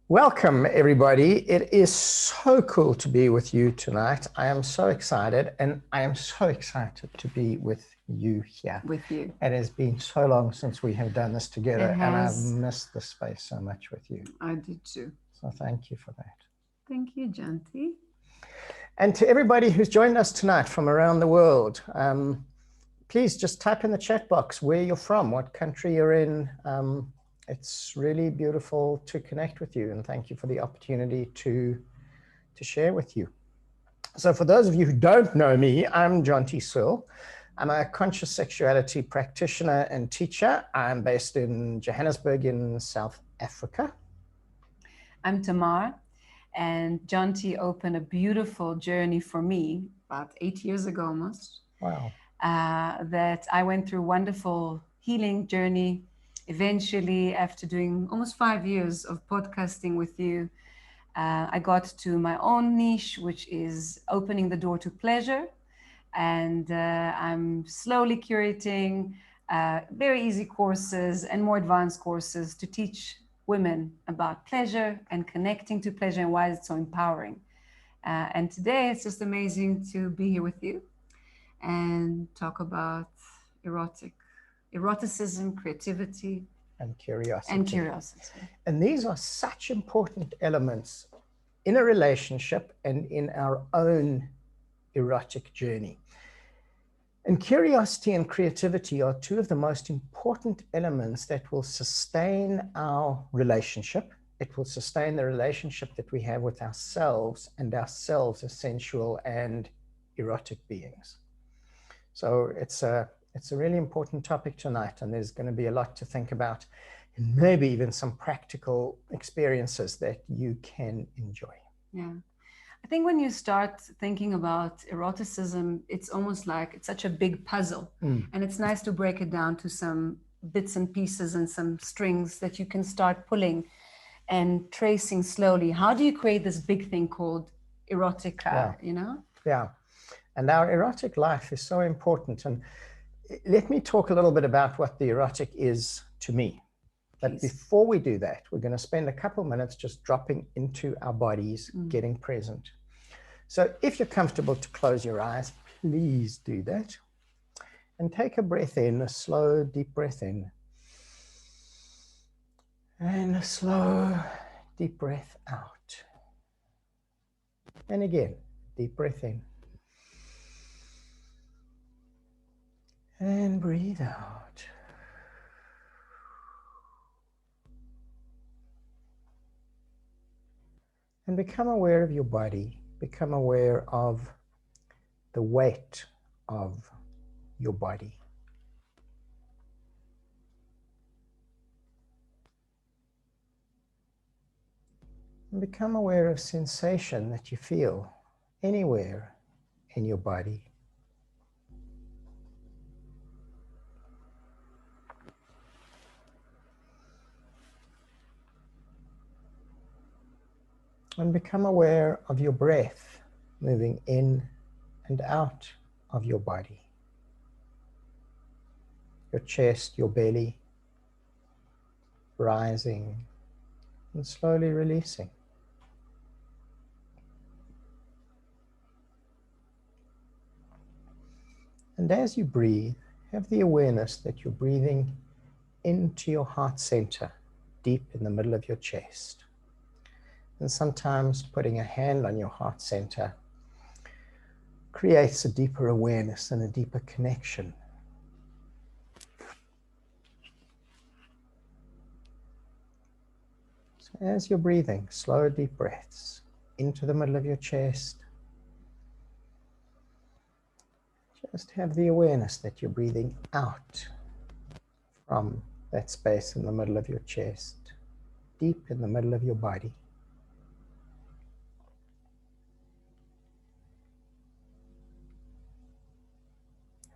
Welcome, everybody. It is so cool to be with you tonight. I am so excited, and I am so excited to be with you here. With you. It has been so long since we have done this together, and I've missed the space so much with you. I did too. So thank you for that. Thank you, Jonti. And to everybody who's joined us tonight from around the world, please just type in the chat box where you're from, what country you're in. It's really beautiful to connect with you, and thank you for the opportunity to share with you. So for those of you who don't know me, I'm Jonti. I'm a conscious sexuality practitioner and teacher. I'm based in Johannesburg in South Africa. I'm Tamar, and Jonti opened a beautiful journey for me about 8 years ago almost. Wow. That I went through a wonderful healing journey. Eventually, after doing almost 5 years of podcasting with you, I got to my own niche, which is opening the door to pleasure. And I'm slowly curating very easy courses and more advanced courses to teach women about pleasure and connecting to pleasure and why it's so empowering. And today it's just amazing to be here with you and talk about eroticism, creativity, and curiosity. And these are such important elements in a relationship and in our own erotic journey. And curiosity and creativity are two of the most important elements that will sustain our relationship. It will sustain the relationship that we have with ourselves and ourselves as sensual and erotic beings. So it's a really important topic tonight, and there's going to be a lot to think about, and maybe even some practical experiences that you can enjoy. Yeah. I think when you start thinking about eroticism, it's almost like it's such a big puzzle. And it's nice to break it down to some bits and pieces and some strings that you can start pulling and tracing slowly. How do you create this big thing called erotica, you know? Yeah. And our erotic life is so important. And let me talk a little bit about what the erotic is to me. But before we do that, we're going to spend a couple of minutes just dropping into our bodies, getting present. So if you're comfortable to close your eyes, please do that. And take a breath in, a slow, deep breath in. And a slow, deep breath out. And again, deep breath in. And breathe out. And become aware of your body. Become aware of the weight of your body. And become aware of sensation that you feel anywhere in your body. And become aware of your breath moving in and out of your body. Your chest, your belly, rising and slowly releasing. And as you breathe, have the awareness that you're breathing into your heart center, deep in the middle of your chest. And sometimes putting a hand on your heart center creates a deeper awareness and a deeper connection. So as you're breathing, slow, deep breaths into the middle of your chest, just have the awareness that you're breathing out from that space in the middle of your chest, deep in the middle of your body.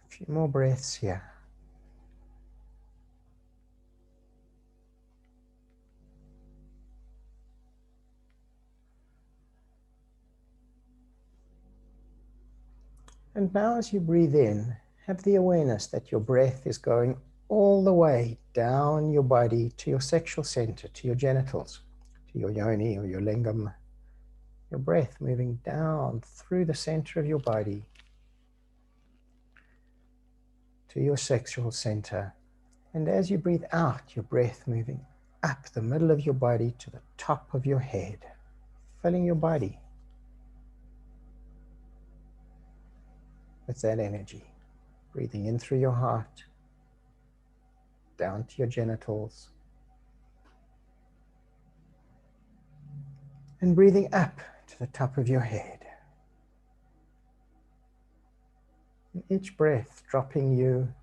A few more breaths here. And now as you breathe in, have the awareness that your breath is going all the way down your body to your sexual center, to your genitals, to your yoni or your lingam, your breath moving down through the center of your body to your sexual center. And as you breathe out, your breath moving up the middle of your body to the top of your head, filling your body with that energy. Breathing in through your heart, down to your genitals, and breathing up to the top of your head. And each breath dropping you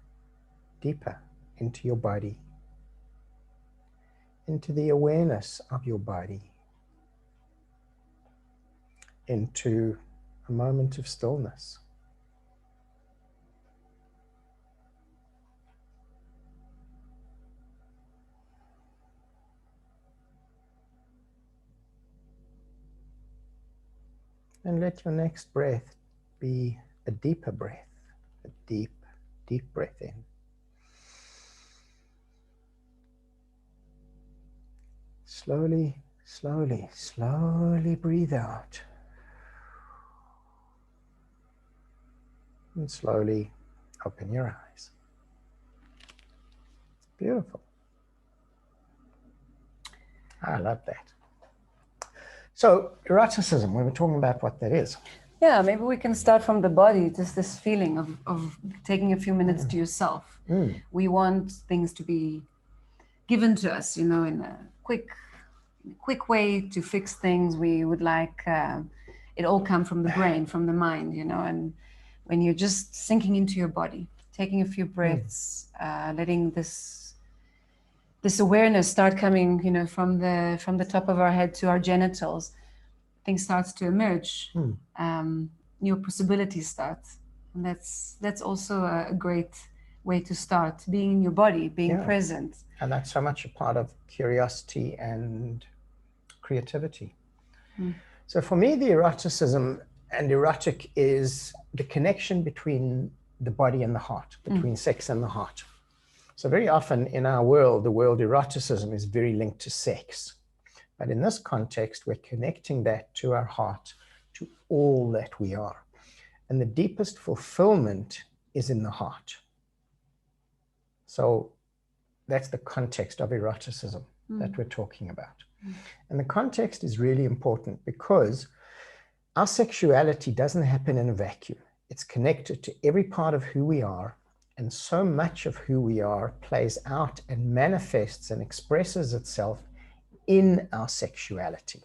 deeper into your body, into the awareness of your body, into a moment of stillness. And let your next breath be a deeper breath, a deep, deep breath in. Slowly, slowly, slowly breathe out. And slowly open your eyes. Beautiful. I love that. So, eroticism, we were talking about what that is. Yeah, maybe we can start from the body, just this feeling of taking a few minutes to yourself. We want things to be given to us, in a quick way to fix things. We would like it all come from the brain, from the mind, and when you're just sinking into your body, taking a few breaths, letting this awareness start coming, from the top of our head to our genitals, things starts to emerge. New possibilities start, and that's also a great way to start, being in your body, being present. And that's so much a part of curiosity and creativity. So for me, the eroticism and erotic is the connection between the body and the heart, between sex and the heart. So very often in our world, the world eroticism is very linked to sex. But in this context, we're connecting that to our heart, to all that we are. And the deepest fulfillment is in the heart. So that's the context of eroticism that we're talking about. And the context is really important because our sexuality doesn't happen in a vacuum. It's connected to every part of who we are, and so much of who we are plays out and manifests and expresses itself in our sexuality.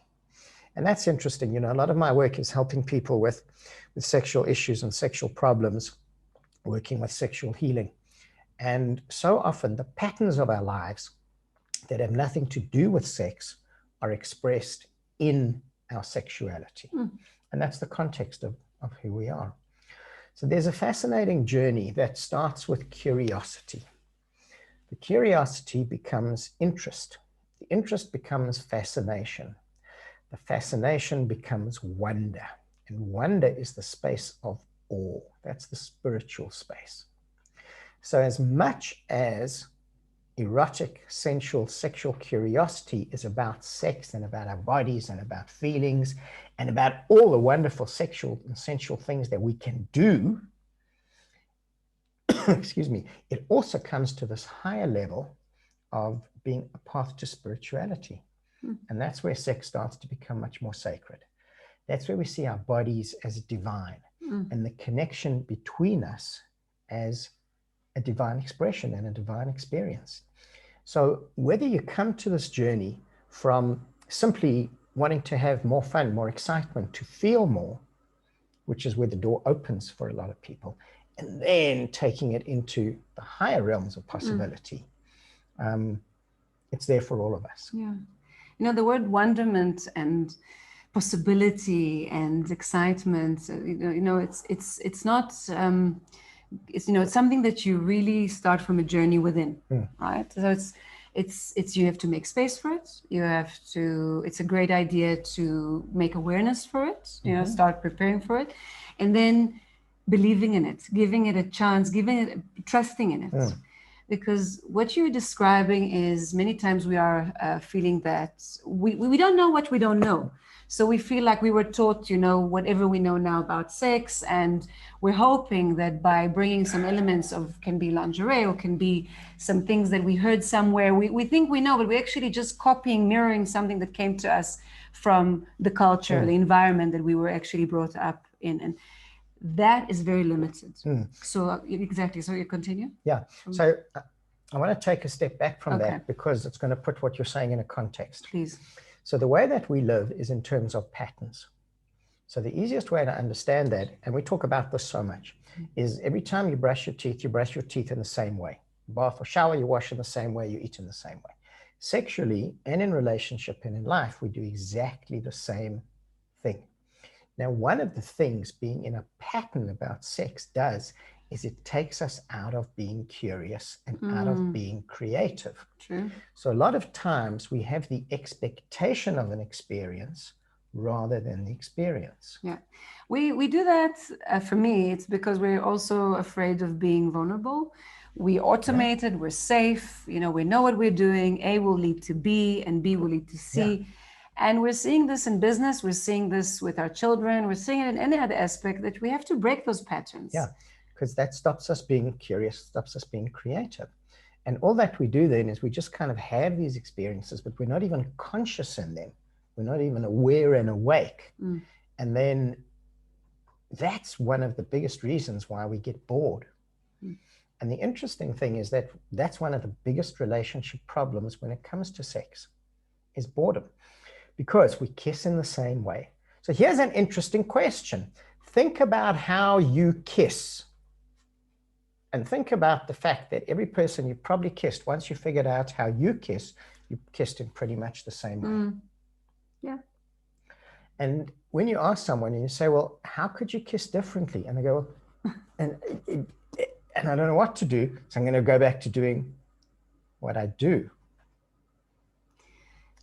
And that's interesting. A lot of my work is helping people with sexual issues and sexual problems, working with sexual healing. And so often the patterns of our lives that have nothing to do with sex are expressed in our sexuality. And that's the context of who we are. So there's a fascinating journey that starts with curiosity. The curiosity becomes interest. The interest becomes fascination. The fascination becomes wonder. And wonder is the space of awe. That's the spiritual space. So as much as erotic, sensual, sexual curiosity is about sex and about our bodies and about feelings and about all the wonderful sexual and sensual things that we can do, excuse me, it also comes to this higher level of being a path to spirituality. And that's where sex starts to become much more sacred. That's where we see our bodies as divine and the connection between us as a divine expression and a divine experience. So whether you come to this journey from simply wanting to have more fun, more excitement, to feel more, which is where the door opens for a lot of people, and then taking it into the higher realms of possibility, it's there for all of us. Yeah. The word wonderment and possibility and excitement, it's not it's something that you really start from a journey within, right? So it's you have to make space for it. It's a great idea to make awareness for it, start preparing for it, and then believing in it, giving it a chance, trusting in it. because what you're describing is many times we are feeling that we don't know what we don't know. So we feel like we were taught, whatever we know now about sex, and we're hoping that by bringing some elements of, can be lingerie or can be some things that we heard somewhere, we think we know, but we're actually just copying, mirroring something that came to us from the culture, the environment that we were actually brought up in. And that is very limited. So exactly. So you continue? Yeah. So I want to take a step back from that, because it's going to put what you're saying in a context. Please. So the way that we live is in terms of patterns. So the easiest way to understand that, and we talk about this so much, is every time you brush your teeth in the same way. Bath or shower, you wash in the same way, you eat in the same way. Sexually and in relationship and in life, we do exactly the same thing. Now, one of the things being in a pattern about sex does is it takes us out of being curious and out of being creative. True. So a lot of times we have the expectation of an experience rather than the experience. Yeah, we do that. For me, it's because we're also afraid of being vulnerable. We automate it, we're safe, we know what we're doing. A will lead to B and B will lead to C. Yeah. And we're seeing this in business, we're seeing this with our children, we're seeing it in any other aspect, that we have to break those patterns. Yeah, because that stops us being curious, stops us being creative. And all that we do then is we just kind of have these experiences, but we're not even conscious in them. We're not even aware and awake. And then that's one of the biggest reasons why we get bored. And the interesting thing is that that's one of the biggest relationship problems when it comes to sex, is boredom, because we kiss in the same way. So here's an interesting question. Think about how you kiss. And think about the fact that every person you probably kissed, once you figured out how you kissed in pretty much the same way. Yeah. And when you ask someone and you say, well, how could you kiss differently? And they go, and I don't know what to do, so I'm going to go back to doing what I do.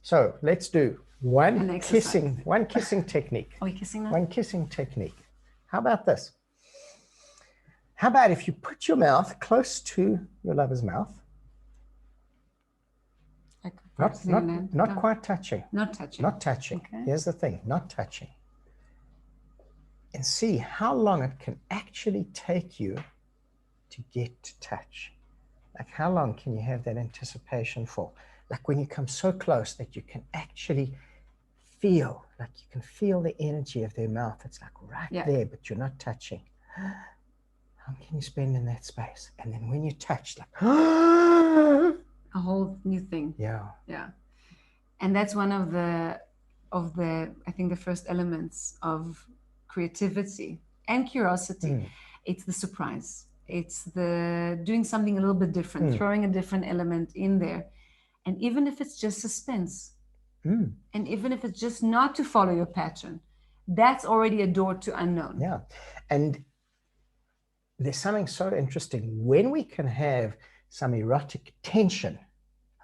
So let's do one kissing technique. Are we kissing now? One kissing technique. How about this? How about if you put your mouth close to your lover's mouth? Not quite touching. Not touching. Not touching. Okay. Here's the thing, not touching. And see how long it can actually take you to get to touch. Like how long can you have that anticipation for? Like when you come so close that you can actually feel, like you can feel the energy of their mouth. It's like right there, but you're not touching. How can you spend in that space? And then when you touch, like a whole new thing. Yeah. Yeah. And that's one of the I think the first elements of creativity and curiosity. It's the surprise. It's the doing something a little bit different, throwing a different element in there. And even if it's just suspense, and even if it's just not to follow your pattern, that's already a door to unknown. Yeah. And there's something so interesting. When we can have some erotic tension,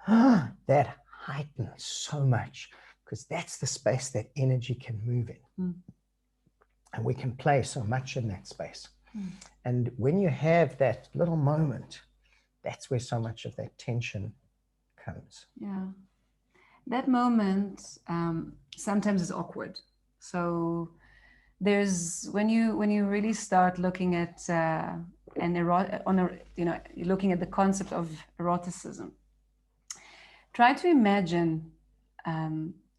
that heightens so much, because that's the space that energy can move in. And we can play so much in that space. And when you have that little moment, that's where so much of that tension comes. Yeah. That moment sometimes is awkward. So there's when you really start looking at looking at the concept of eroticism, try to imagine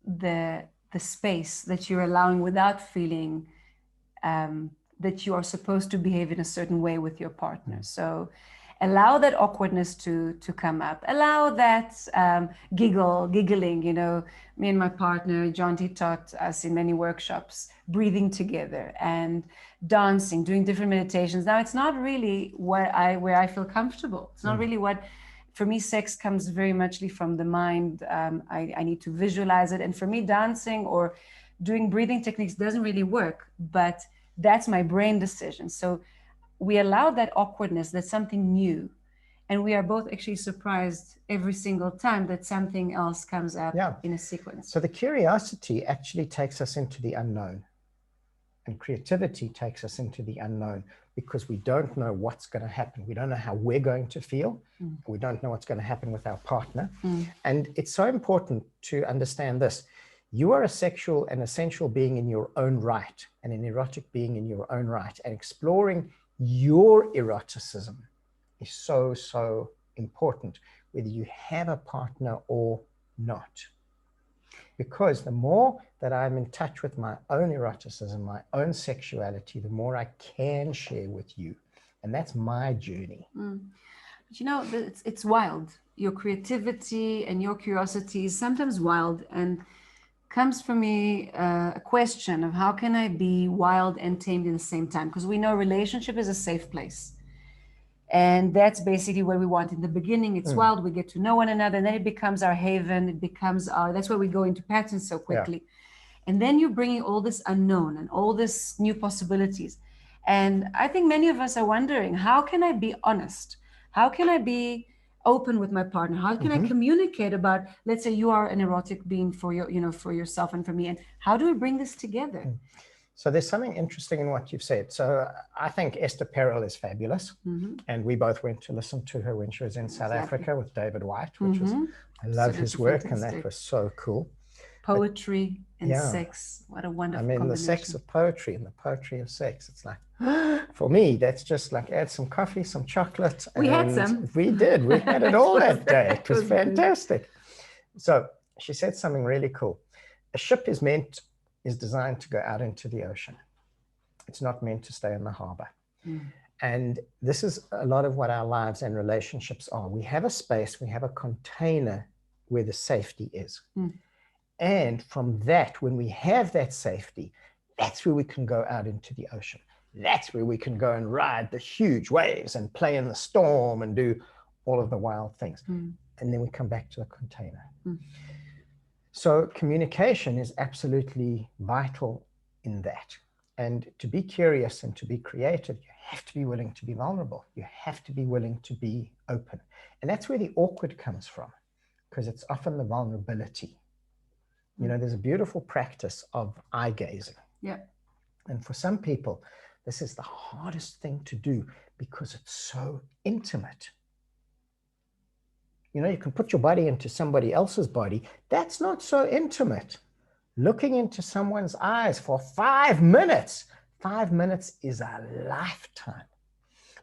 the space that you're allowing without feeling that you are supposed to behave in a certain way with your partner. So allow that awkwardness to come up. Allow that giggling. Me and my partner, Jonti, taught us in many workshops, breathing together and dancing, doing different meditations. Now, it's not really where I feel comfortable. It's not really what, for me, sex comes very muchly from the mind. I need to visualize it. And for me, dancing or doing breathing techniques doesn't really work, but that's my brain decision. So we allow that awkwardness, that's something new. And we are both actually surprised every single time that something else comes up in a sequence. So the curiosity actually takes us into the unknown. And creativity takes us into the unknown because we don't know what's going to happen. We don't know how we're going to feel. We don't know what's going to happen with our partner. And it's so important to understand this. You are a sexual and essential being in your own right, and an erotic being in your own right. And exploring your eroticism is so, so important, whether you have a partner or not. Because the more that I'm in touch with my own eroticism, my own sexuality, the more I can share with you. And that's my journey. But you know, it's wild. Your creativity and your curiosity is sometimes wild, and comes for me a question of how can I be wild and tamed in the same time? Because we know relationship is a safe place. And that's basically what we want in the beginning. It's wild. We get to know one another, and then it becomes our haven. It becomes that's where we go into patterns so quickly. And then you're bringing all this unknown and all this new possibilities. And I think many of us are wondering, how can I be honest? How can I be open with my partner? How can I communicate about, let's say you are an erotic being for for yourself and for me, and how do we bring this together? So there's something interesting in what you've said. So I think Esther Perel is fabulous. And we both went to listen to her when she was in South Africa with David White, which was, I love his work, and that was so cool. Poetry and sex, what a wonderful combination. The sex of poetry and the poetry of sex. It's like, for me, that's just like add some coffee, some chocolate. We had some. We did. We had it all that day. It was fantastic. So she said something really cool. A ship is designed to go out into the ocean. It's not meant to stay in the harbor. And this is a lot of what our lives and relationships are. We have a space, we have a container where the safety is. And from that, when we have that safety, that's where we can go out into the ocean. That's where we can go and ride the huge waves and play in the storm and do all of the wild things. And then we come back to the container. So communication is absolutely vital in that. And to be curious and to be creative, you have to be willing to be vulnerable. You have to be willing to be open. And that's where the awkward comes from, because it's often the vulnerability. You know, there's a beautiful practice of eye gazing. And for some people, this is the hardest thing to do because it's so intimate. You know, you can put your body into somebody else's body. That's not so intimate. Looking into someone's eyes for 5 minutes. 5 minutes is a lifetime.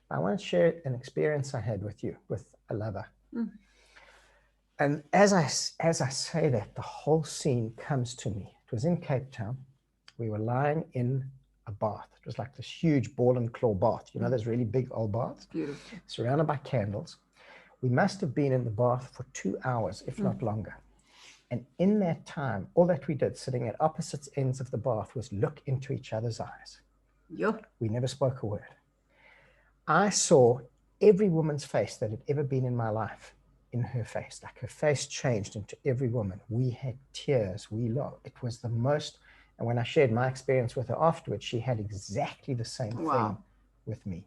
I want to share an experience I had with you, with a lover. And as I say that, the whole scene comes to me. It was in Cape Town. We were lying in a bath. It was like this huge ball and claw bath. You know, those really big old baths. Beautiful. Surrounded by candles. We must have been in the bath for 2 hours, if not longer. And in that time, all that we did, sitting at opposite ends of the bath, was look into each other's eyes. We never spoke a word. I saw every woman's face that had ever been in my life in her face. Like her face changed into every woman. We had tears. We laughed. It was the most, and when I shared my experience with her afterwards, she had exactly the same thing with me.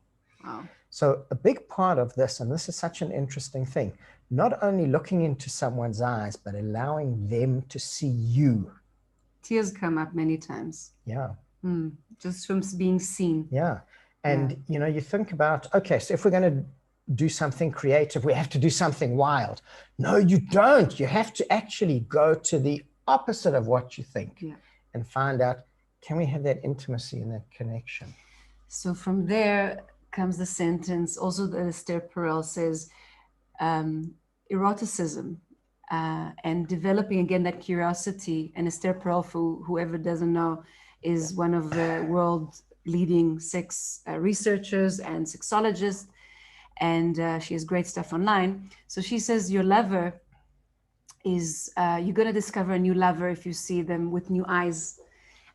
So a big part of this, and this is such an interesting thing, not only looking into someone's eyes, but allowing them to see you. Tears come up many times. Just from being seen. And, you know, you think about, okay, so if we're going to do something creative, we have to do something wild. No, you don't. You have to actually go to the opposite of what you think and find out, can we have that intimacy and that connection? So from there comes the sentence, also that Esther Perel says, eroticism and developing again that curiosity. And Esther Perel, for whoever doesn't know, is one of the world leading sex researchers and sexologists. And she has great stuff online. So she says your lover is, you're going to discover a new lover if you see them with new eyes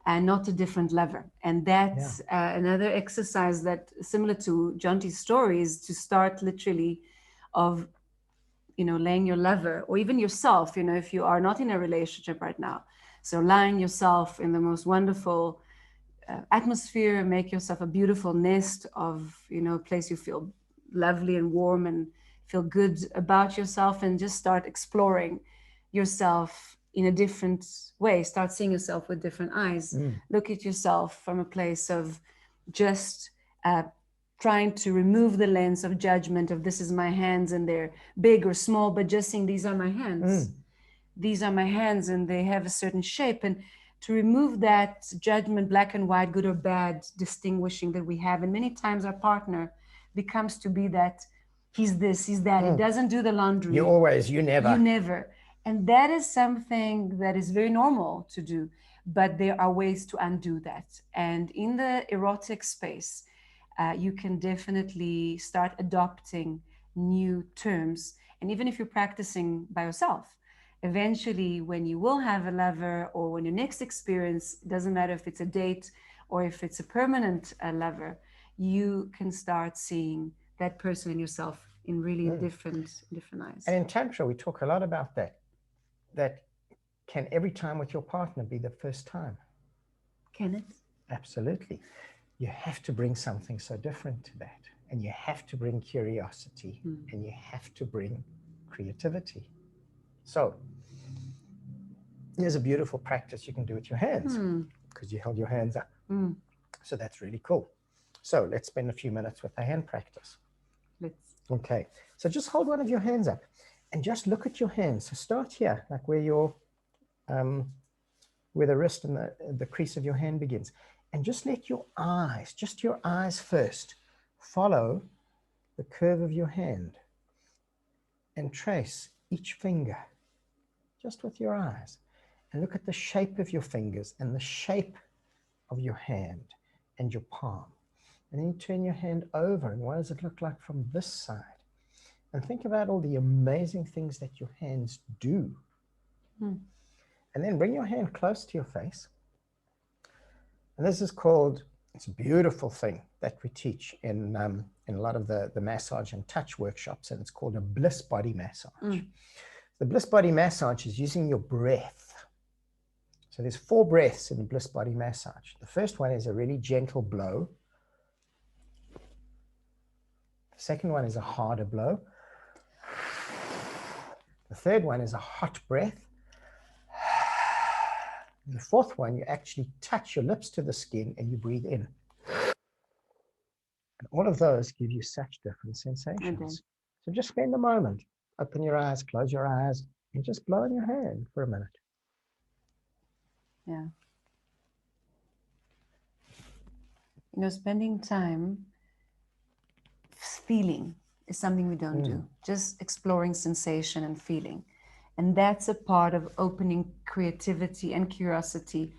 and not a different lover. And that's another exercise that, similar to Jonti's story, is to start literally of, you know, laying your lover, or even yourself, you know, if you are not in a relationship right now. So lying yourself in the most wonderful atmosphere, make yourself a beautiful nest of, you know, a place you feel lovely and warm and feel good about yourself, and just start exploring yourself in a different way. Start seeing yourself with different eyes. Look at yourself from a place of just trying to remove the lens of judgment of this is my hands and they're big or small, but just saying these are my hands. These are my hands and they have a certain shape. And to remove that judgment, black and white, good or bad, distinguishing that we have. And many times our partner becomes to be that he's this, he's that. He doesn't do the laundry. You always, you never. You never. And that is something that is very normal to do. But there are ways to undo that. And in the erotic space, you can definitely start adopting new terms. And even if you're practicing by yourself, eventually when you will have a lover or when your next experience, doesn't matter if it's a date or if it's a permanent lover, you can start seeing that person in yourself in really different eyes. And in Tantra, we talk a lot about that. That can every time with your partner be the first time? Can it? Absolutely. You have to bring something so different to that. And you have to bring curiosity and you have to bring creativity. So here's a beautiful practice you can do with your hands because you held your hands up. So that's really cool. So let's spend a few minutes with the hand practice. Let's. Okay. So just hold one of your hands up and just look at your hands. So start here, like where your where the wrist and the crease of your hand begins. And just let your eyes, just your eyes first, follow the curve of your hand and trace each finger just with your eyes. And look at the shape of your fingers and the shape of your hand and your palm. And then you turn your hand over and what does it look like from this side? And think about all the amazing things that your hands do. And then bring your hand close to your face. And this is called, it's a beautiful thing that we teach in a lot of the massage and touch workshops, and it's called a Bliss body massage. The Bliss body massage is using your breath. So there's 4 breaths in the Bliss body massage. The first one is a really gentle blow. The second one is a harder blow. The third one is a hot breath. The fourth one, you actually touch your lips to the skin and you breathe in. And all of those give you such different sensations. So just spend a moment, open your eyes, close your eyes, and just blow in your hand for a minute. Yeah. You know, spending time feeling is something we don't do. Just exploring sensation and feeling. And that's a part of opening creativity and curiosity,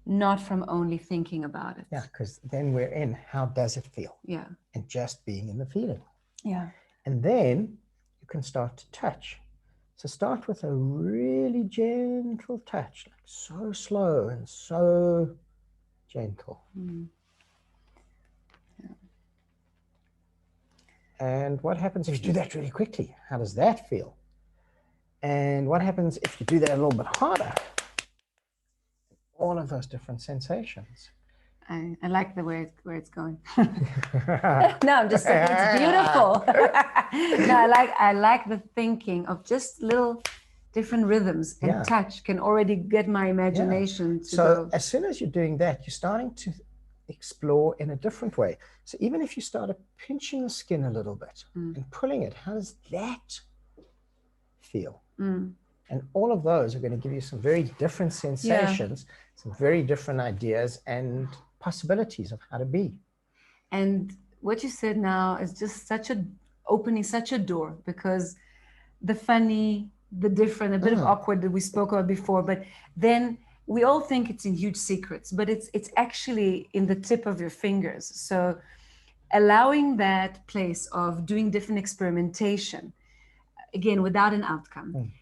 not from only thinking about it. Yeah, because then we're in, how does it feel? Yeah. And just being in the feeling. Yeah. And then you can start to touch. So start with a really gentle touch, like so slow and so gentle. Yeah. And what happens if you do that really quickly? How does that feel? And what happens if you do that a little bit harder? All of those different sensations. I like the way it's going. No, I'm just saying it's beautiful. No, I like the thinking of just little different rhythms and touch can already get my imagination to go. So as soon as you're doing that, you're starting to explore in a different way. So even if you started pinching the skin a little bit and pulling it, how does that feel? And all of those are going to give you some very different sensations, some very different ideas and possibilities of how to be. And what you said now is just opening such a door, because the funny, the different, a bit of awkward that we spoke about before, but then we all think it's in huge secrets, but it's actually in the tip of your fingers. So allowing that place of doing different experimentation, again, without an outcome,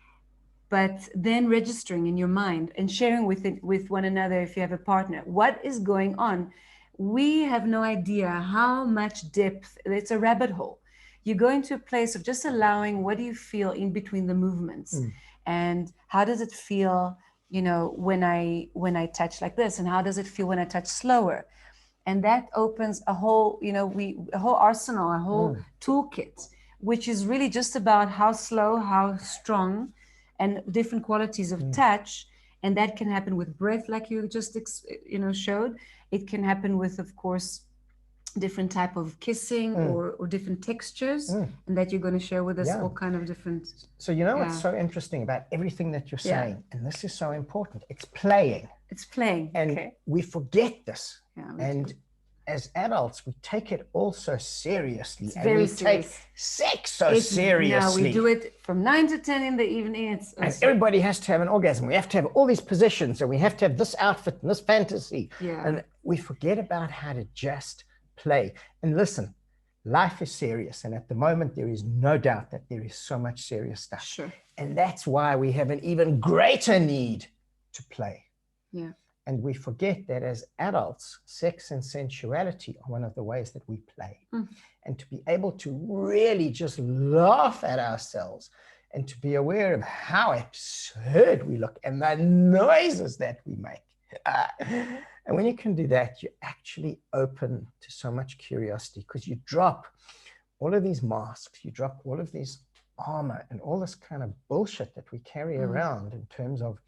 but then registering in your mind and sharing with one another if you have a partner, what is going on? We have no idea how much depth, it's a rabbit hole. You go into a place of just allowing, what do you feel in between the movements? And how does it feel, you know, when I touch like this? And how does it feel when I touch slower? And that opens a whole, you know, a whole arsenal, a whole toolkit, which is really just about how slow, how strong, and different qualities of touch. And that can happen with breath, like you just showed. It can happen with, of course, different type of kissing or different textures, and that you're going to share with us all kind of different. So what's so interesting about everything that you're saying, and this is so important, it's playing. It's playing. And we forget this. And as adults, we take it all so seriously. It's very serious. Take sex so seriously. No, we do it from 9 to 10 in the evening. And everybody has to have an orgasm. We have to have all these positions, and we have to have this outfit and this fantasy. And we forget about how to just play. And listen, life is serious. And at the moment, there is no doubt that there is so much serious stuff. Sure. And that's why we have an even greater need to play. Yeah. And we forget that as adults, sex and sensuality are one of the ways that we play. And to be able to really just laugh at ourselves and to be aware of how absurd we look and the noises that we make. And when you can do that, you're actually open to so much curiosity, because you drop all of these masks, you drop all of these armor and all this kind of bullshit that we carry around in terms of,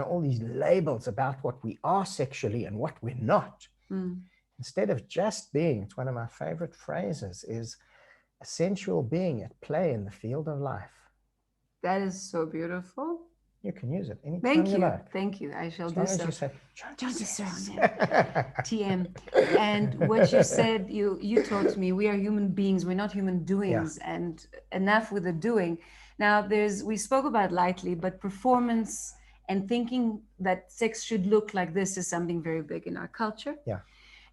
all these labels about what we are sexually and what we're not. Instead of just being, it's one of my favorite phrases, is a sensual being at play in the field of life. That is so beautiful. You can use it anytime you like. Thank you. I shall do so. You say, Jonti, sir, TM. And what you said, you taught me, we are human beings. We're not human doings. And enough with the doing. Now, we spoke about lightly, but performance and thinking that sex should look like this is something very big in our culture. Yeah.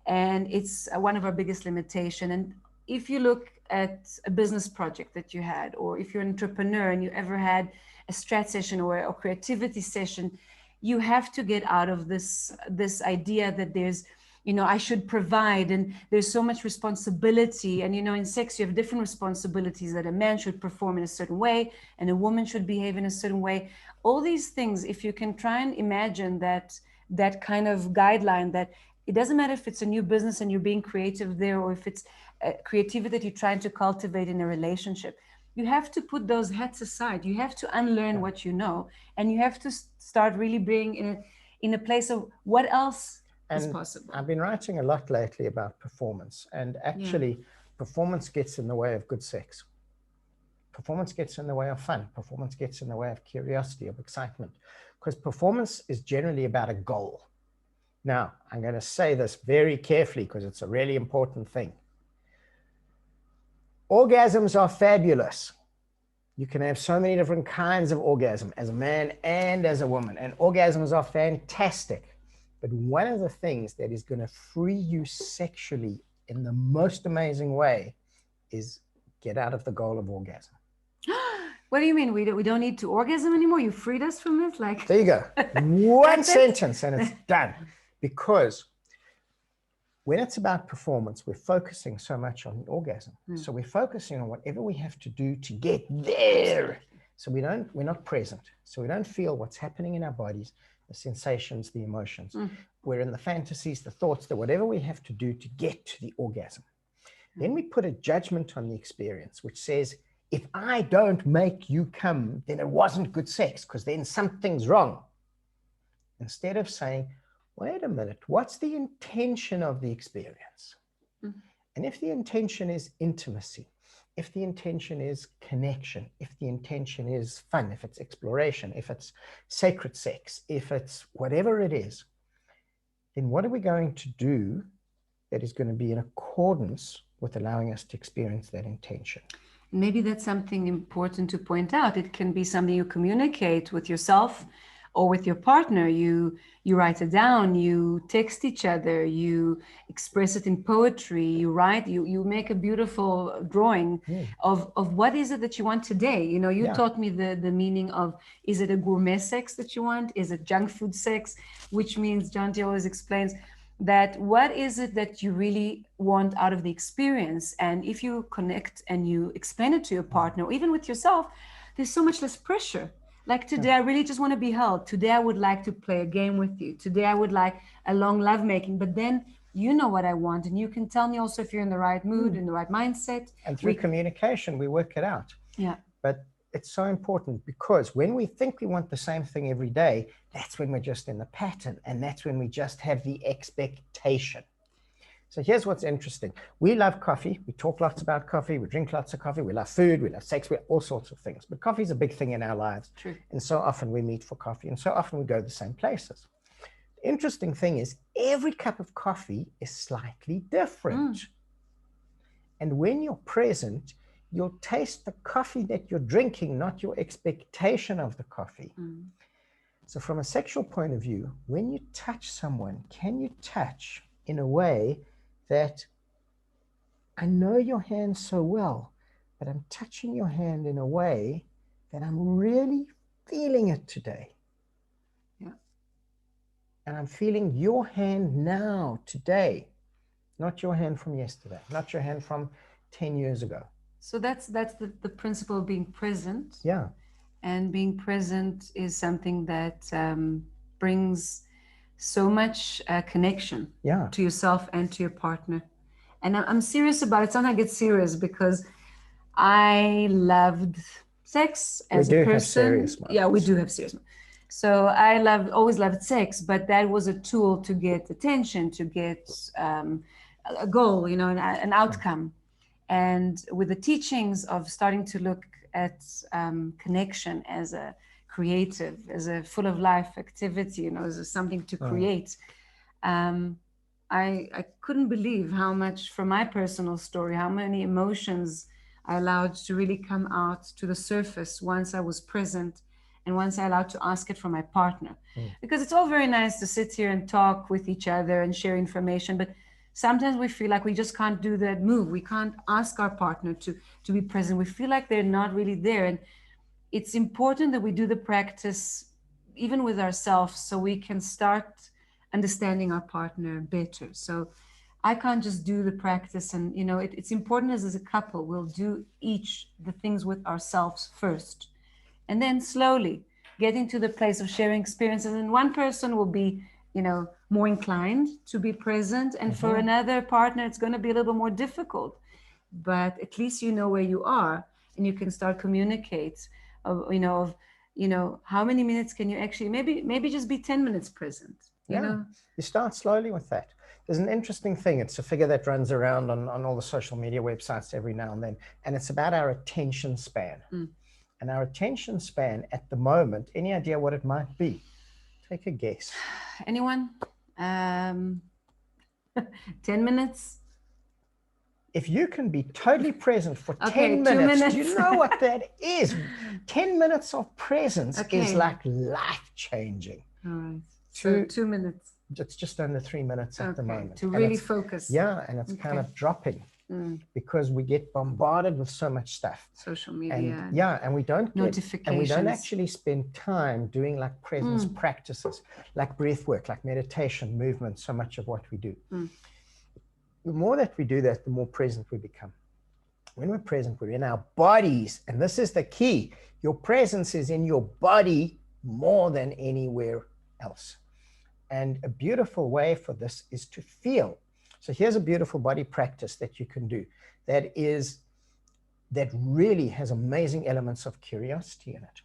And it's one of our biggest limitations. And if you look at a business project that you had, or if you're an entrepreneur and you ever had a strat session or a creativity session, you have to get out of this idea that there's, I should provide, and there's so much responsibility. And, in sex, you have different responsibilities, that a man should perform in a certain way and a woman should behave in a certain way. All these things, if you can try and imagine that kind of guideline, that it doesn't matter if it's a new business and you're being creative there, or if it's creativity that you're trying to cultivate in a relationship, you have to put those hats aside. You have to unlearn what you know, and you have to start really being in a place of what else is possible. I've been writing a lot lately about performance, and actually performance gets in the way of good sex. Performance gets in the way of fun. Performance gets in the way of curiosity, of excitement, because performance is generally about a goal. Now, I'm going to say this very carefully because it's a really important thing. Orgasms are fabulous. You can have so many different kinds of orgasm as a man and as a woman, and orgasms are fantastic. But one of the things that is going to free you sexually in the most amazing way is get out of the goal of orgasm. What do you mean? We don't need to orgasm anymore? You freed us from it? Like, there you go. One sentence and it's done. Because when it's about performance, we're focusing so much on the orgasm. So we're focusing on whatever we have to do to get there. So we're not present. So we don't feel what's happening in our bodies, the sensations, the emotions. We're in the fantasies, the thoughts, the whatever we have to do to get to the orgasm. Then we put a judgment on the experience, which says, if I don't make you come, then it wasn't good sex, because then something's wrong. Instead of saying, wait a minute, what's the intention of the experience? And if the intention is intimacy, if the intention is connection, if the intention is fun, if it's exploration, if it's sacred sex, if it's whatever it is, then what are we going to do that is going to be in accordance with allowing us to experience that intention? Maybe that's something important to point out. It can be something you communicate with yourself or with your partner. You write it down, you text each other, you express it in poetry, you write, you make a beautiful drawing of what is it that you want today. You taught me the meaning of, is it a gourmet sex that you want? Is it junk food sex? Which means, Jonti always explains that what is it that you really want out of the experience? And if you connect and you explain it to your partner, or even with yourself, there's so much less pressure. Like, today, I really just want to be held. Today, I would like to play a game with you. Today, I would like a long lovemaking. But then you know what I want. And you can tell me also if you're in the right mood, in the right mindset. And through communication, we work it out. Yeah. But it's so important, because when we think we want the same thing every day, that's when we're just in the pattern, and that's when we just have the expectation. So here's what's interesting. We love coffee. We talk lots about coffee. We drink lots of coffee. We love food. We love sex. We love all sorts of things. But coffee is a big thing in our lives. True. And so often we meet for coffee, and so often we go to the same places. The interesting thing is every cup of coffee is slightly different. And when you're present, you'll taste the coffee that you're drinking, not your expectation of the coffee. So from a sexual point of view, when you touch someone, can you touch in a way that, I know your hand so well, but I'm touching your hand in a way that I'm really feeling it today. Yeah. And I'm feeling your hand now, today, not your hand from yesterday, not your hand from 10 years ago. So that's the principle of being present. Yeah. And being present is something that brings so much connection to yourself and to your partner. And I'm serious about it. Sometimes I get serious because I loved sex as a person. We do have serious moments. Yeah, we do have serious moments. So I always loved sex, but that was a tool to get attention, to get a goal, an outcome. And with the teachings of starting to look at connection as a creative, as a full of life activity, as something to create, I couldn't believe how much, from my personal story, how many emotions I allowed to really come out to the surface once I was present, and once I allowed to ask it from my partner. Because it's all very nice to sit here and talk with each other and share information, but sometimes we feel like we just can't do that move. We can't ask our partner to be present. We feel like they're not really there. And it's important that we do the practice even with ourselves, so we can start understanding our partner better. So I can't just do the practice, and it's important as a couple, we'll do each the things with ourselves first, and then slowly getting to the place of sharing experiences. And one person will be more inclined to be present, and for another partner it's going to be a little more difficult, but at least where you are, and you can start communicate how many minutes can you actually, maybe just be 10 minutes present. You start slowly with that. There's an interesting thing. It's a figure that runs around on all the social media websites every now and then, and it's about our attention span. And our attention span at the moment, any idea what it might be? Take a guess. Anyone? 10 minutes? If you can be totally present for 10 minutes, do you know what that is? 10 minutes of presence is like life-changing. All right. So 2 minutes. It's just under 3 minutes at the moment. To really focus. Yeah, and it's kind of dropping because we get bombarded with so much stuff. Social media. And we don't notifications. And we don't actually spend time doing like presence practices, like breath work, like meditation, movement, so much of what we do. The more that we do that, the more present we become. When we're present, we're in our bodies. And this is the key. Your presence is in your body more than anywhere else. And a beautiful way for this is to feel. So here's a beautiful body practice that you can do that really has amazing elements of curiosity in it.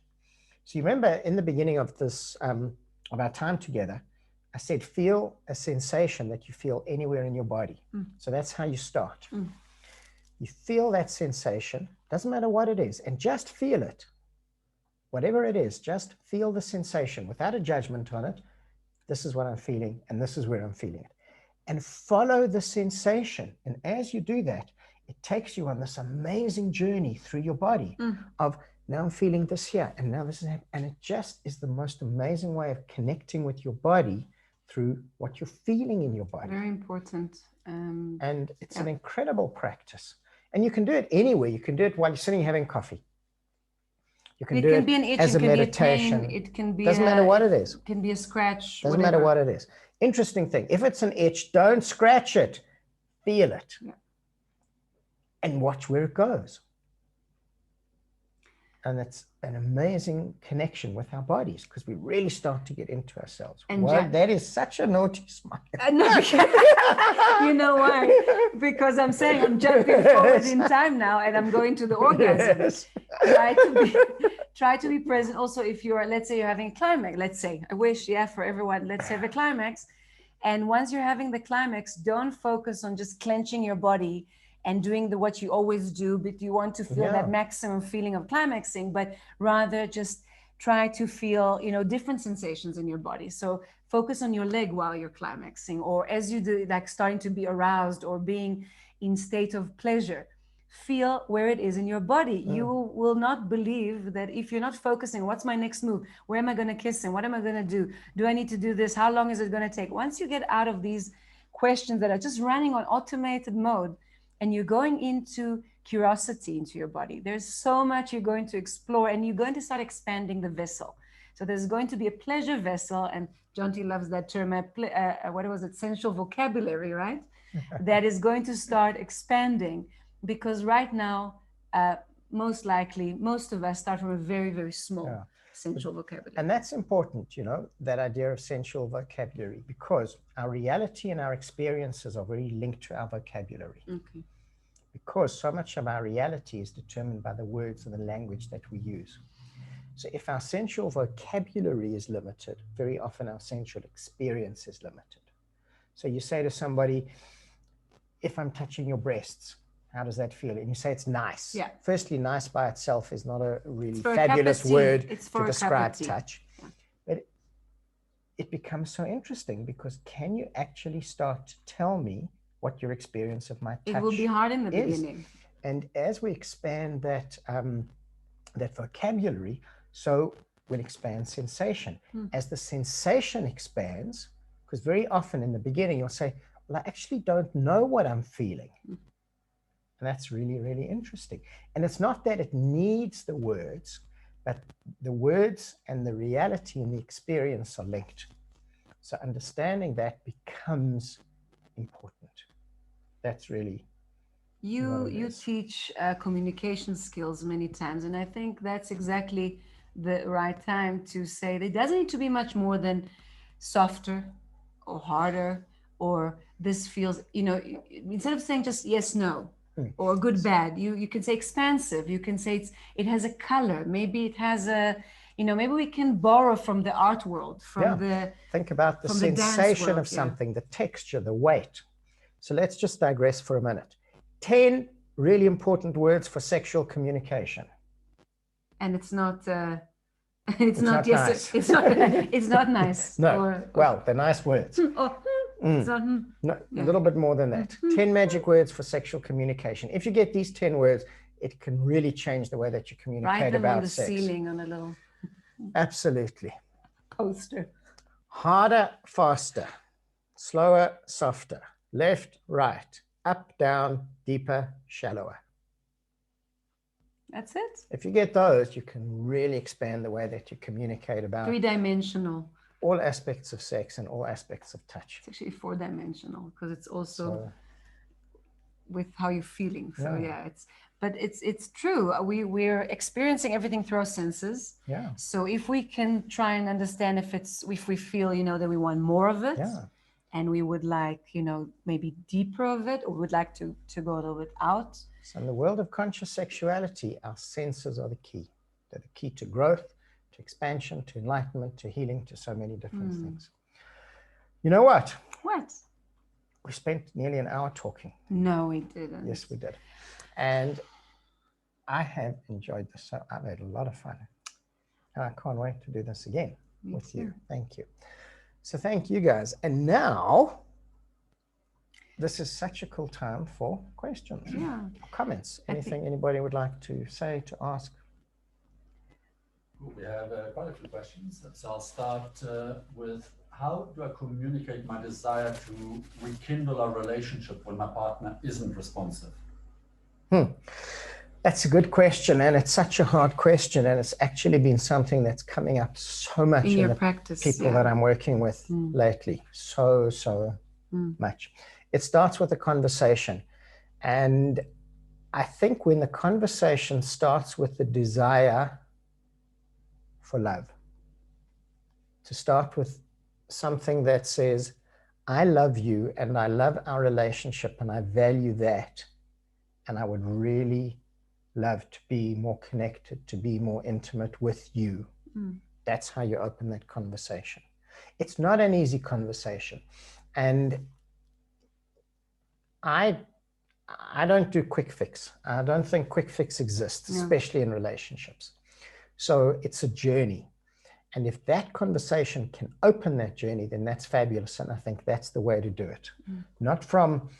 So you remember in the beginning of this, of our time together, I said, feel a sensation that you feel anywhere in your body. So that's how you start. You feel that sensation, doesn't matter what it is, and just feel it. Whatever it is, just feel the sensation without a judgment on it. This is what I'm feeling, and this is where I'm feeling it. And follow the sensation. And as you do that, it takes you on this amazing journey through your body of, now I'm feeling this here, and now this is happening. And it just is the most amazing way of connecting with your body through what you're feeling in your body. Very important. And it's an incredible practice. And you can do it anywhere. You can do it while you're sitting having coffee. You can do it be an itch, as a meditation. Be a pain, it can be doesn't matter what it is. It can be a scratch. Doesn't matter what it is. Interesting thing. If it's an itch, don't scratch it. Feel it. And watch where it goes. And it's an amazing connection with our bodies because we really start to get into ourselves. And that is such a naughty smile. You know why? Because I'm saying I'm jumping forward in time now and I'm going to the orgasm. try to be present. Also, if you're, let's say you're having a climax, let's say, I wish, yeah, for everyone, let's have a climax. And once you're having the climax, don't focus on just clenching your body and doing what you always do, but you want to feel that maximum feeling of climaxing, but rather just try to feel, different sensations in your body. So focus on your leg while you're climaxing, or as you do, like starting to be aroused or being in state of pleasure. Feel where it is in your body. You will not believe that if you're not focusing, what's my next move? Where am I going to kiss him? What am I going to do? Do I need to do this? How long is it going to take? Once you get out of these questions that are just running on automated mode, and you're going into curiosity into your body, there's so much you're going to explore, and you're going to start expanding the vessel. So there's going to be a pleasure vessel, and Jonti loves that term, what was it, sensual vocabulary, right? That is going to start expanding, because right now, most likely, most of us start from a very, very small sensual vocabulary. And that's important, that idea of sensual vocabulary, because our reality and our experiences are very linked to our vocabulary. Okay. Because so much of our reality is determined by the words and the language that we use. So if our sensual vocabulary is limited, very often our sensual experience is limited. So you say to somebody, if I'm touching your breasts, how does that feel? And you say it's nice. Yeah. Firstly, nice by itself is not a really fabulous word to describe touch. Yeah. But it becomes so interesting, because can you actually start to tell me what your experience of my touch is? It will be hard in the beginning. And as we expand that, that vocabulary, so we'll expand sensation. As the sensation expands, because very often in the beginning you'll say, well, I actually don't know what I'm feeling. And that's really, really interesting. And it's not that it needs the words, but the words and the reality and the experience are linked. So understanding that becomes important. That's really you teach communication skills many times, and I think that's exactly the right time to say that it doesn't need to be much more than softer or harder, or this feels, instead of saying just yes, no, or good, bad, you can say expansive. You can say it has a color. Maybe it has a, maybe we can borrow from the art world, think about the sensation of something, the texture, the weight. So let's just digress for a minute. 10 really important words for sexual communication. And it's not it's not yes, nice. It's not nice. No. Well, they're nice words. It's not, no, a little bit more than that. 10 magic words for sexual communication. If you get these 10 words, it can really change the way that you communicate about sex. Write them on the ceiling on a little Absolutely. poster. Harder, faster. Slower, softer. Left, right. Up, down, deeper, shallower. That's it. If you get those, you can really expand the way that you communicate about three-dimensional. All aspects of sex and all aspects of touch. It's actually four-dimensional, because it's also with how you're feeling. So it's true. We're experiencing everything through our senses. Yeah. So if we can try and understand if we feel, that we want more of it, and we would like, maybe deeper of it, or would like to go a little bit out. So in the world of conscious sexuality, our senses are the key. They're the key to growth, to expansion, to enlightenment, to healing, to so many different things. You know what? What? We spent nearly an hour talking. No, we didn't. Yes, we did. And I have enjoyed this. So I've had a lot of fun. And I can't wait to do this again with you. Thank you. So thank you guys. And now, this is such a cool time for questions, comments. Anything anybody would like to say, to ask? We have quite a few questions. So I'll start with, how do I communicate my desire to rekindle a relationship when my partner isn't responsive? That's a good question, and it's such a hard question, and it's actually been something that's coming up so much in your practice, people that I'm working with lately, so much. It starts with a conversation, and I think when the conversation starts with the desire for love, to start with something that says, I love you and I love our relationship and I value that, and I would really love, to be more connected, to be more intimate with you. That's how you open that conversation. It's not an easy conversation. And I don't do quick fix. I don't think quick fix exists, especially in relationships. So it's a journey. And if that conversation can open that journey, then that's fabulous. And I think that's the way to do it. Not from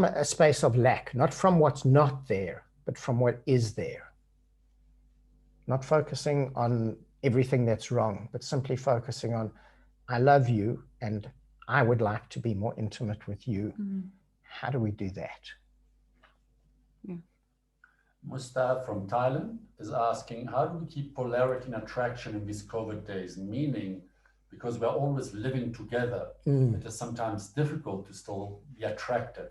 a space of lack, not from what's not there, but from what is there. Not focusing on everything that's wrong, but simply focusing on, I love you and I would like to be more intimate with you. How do we do that? Mustaf from Thailand is asking, how do we keep polarity and attraction in these COVID days? Meaning, because we're always living together, it is sometimes difficult to still be attracted.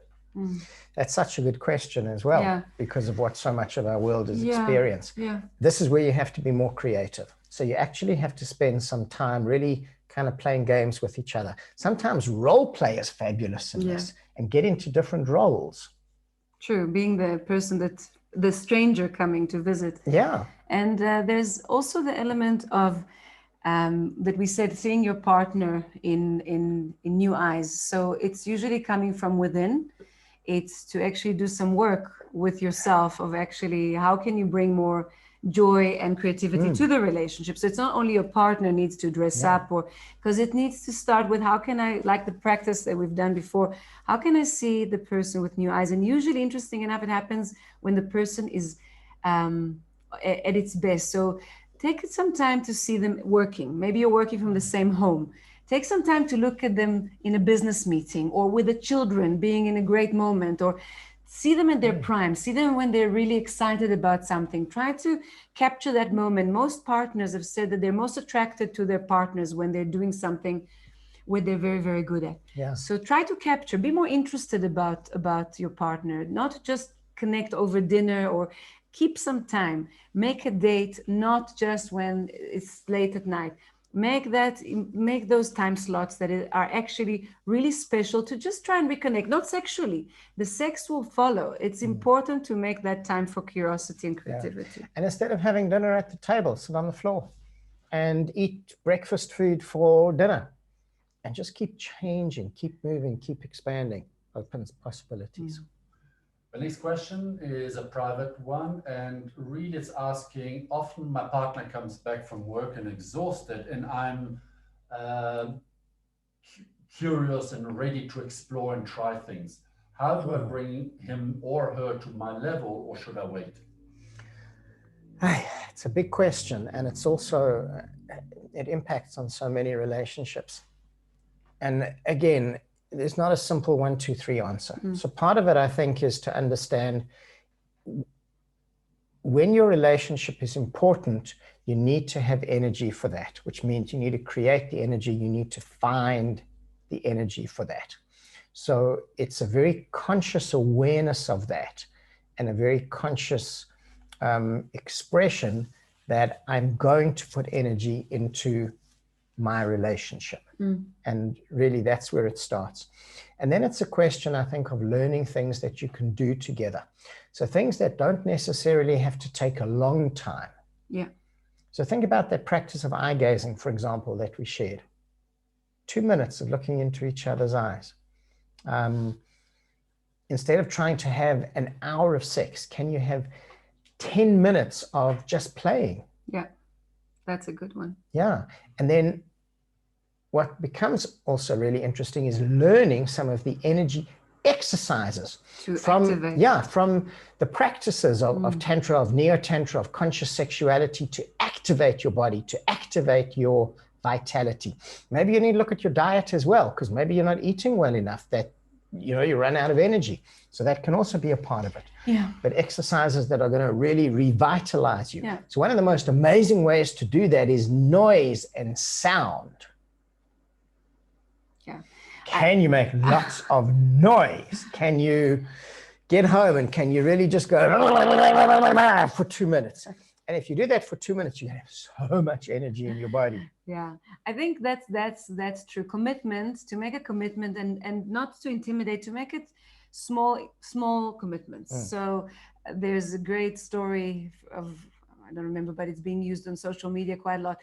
That's such a good question as well, because of what so much of our world is experienced. This is where you have to be more creative. So you actually have to spend some time really kind of playing games with each other. Sometimes role play is fabulous in this, and get into different roles. True, being the person that the stranger coming to visit. And there's also the element of that we said, seeing your partner in new eyes. So it's usually coming from within. It's to actually do some work with yourself of actually how can you bring more joy and creativity to the relationship. So it's not only your partner needs to dress up, or because it needs to start with how can I, like the practice that we've done before, how can I see the person with new eyes? And usually, interesting enough, it happens when the person is at its best. So take some time to see them working. Maybe you're working from the same home. Take some time to look at them in a business meeting or with the children being in a great moment, or see them at their prime, see them when they're really excited about something. Try to capture that moment. Most partners have said that they're most attracted to their partners when they're doing something where they're very, very good at. So try to capture, be more interested about your partner, not just connect over dinner, or keep some time, make a date, not just when it's late at night. Make those time slots that are actually really special to just try and reconnect, not sexually. The sex will follow. It's important to make that time for curiosity and creativity. And instead of having dinner at the table, sit on the floor and eat breakfast food for dinner, and just keep changing, keep moving, keep expanding, opens possibilities. The next question is a private one, and really it's asking, often my partner comes back from work and exhausted, and I'm curious and ready to explore and try things. How do I bring him or her to my level, or should I wait? It's a big question, and it's also, it impacts on so many relationships. And again, there's not a simple 1, 2, 3 answer. So part of it, I think, is to understand when your relationship is important, you need to have energy for that, which means you need to create the energy. You need to find the energy for that. So it's a very conscious awareness of that, and a very conscious expression that I'm going to put energy into my relationship. And really that's where it starts. And then it's a question, I think, of learning things that you can do together. So things that don't necessarily have to take a long time. So think about that practice of eye gazing, for example, that we shared. 2 minutes of looking into each other's eyes. Instead of trying to have an hour of sex, can you have 10 minutes of just playing? That's a good one. And then what becomes also really interesting is learning some of the energy exercises from the practices of tantra, of neo-tantra, of conscious sexuality, to activate your body, to activate your vitality. Maybe you need to look at your diet as well, because maybe you're not eating well enough, that you run out of energy. So that can also be a part of it. But exercises that are going to really revitalize you. So one of the most amazing ways to do that is noise and sound. Can you make lots of noise? Can you get home and can you really just go for 2 minutes? And if you do that for 2 minutes, you have so much energy in your body. I think that's true. Commitment, to make a commitment, and not to intimidate, to make it small commitments. So there's a great story of, I don't remember, but it's being used on social media quite a lot.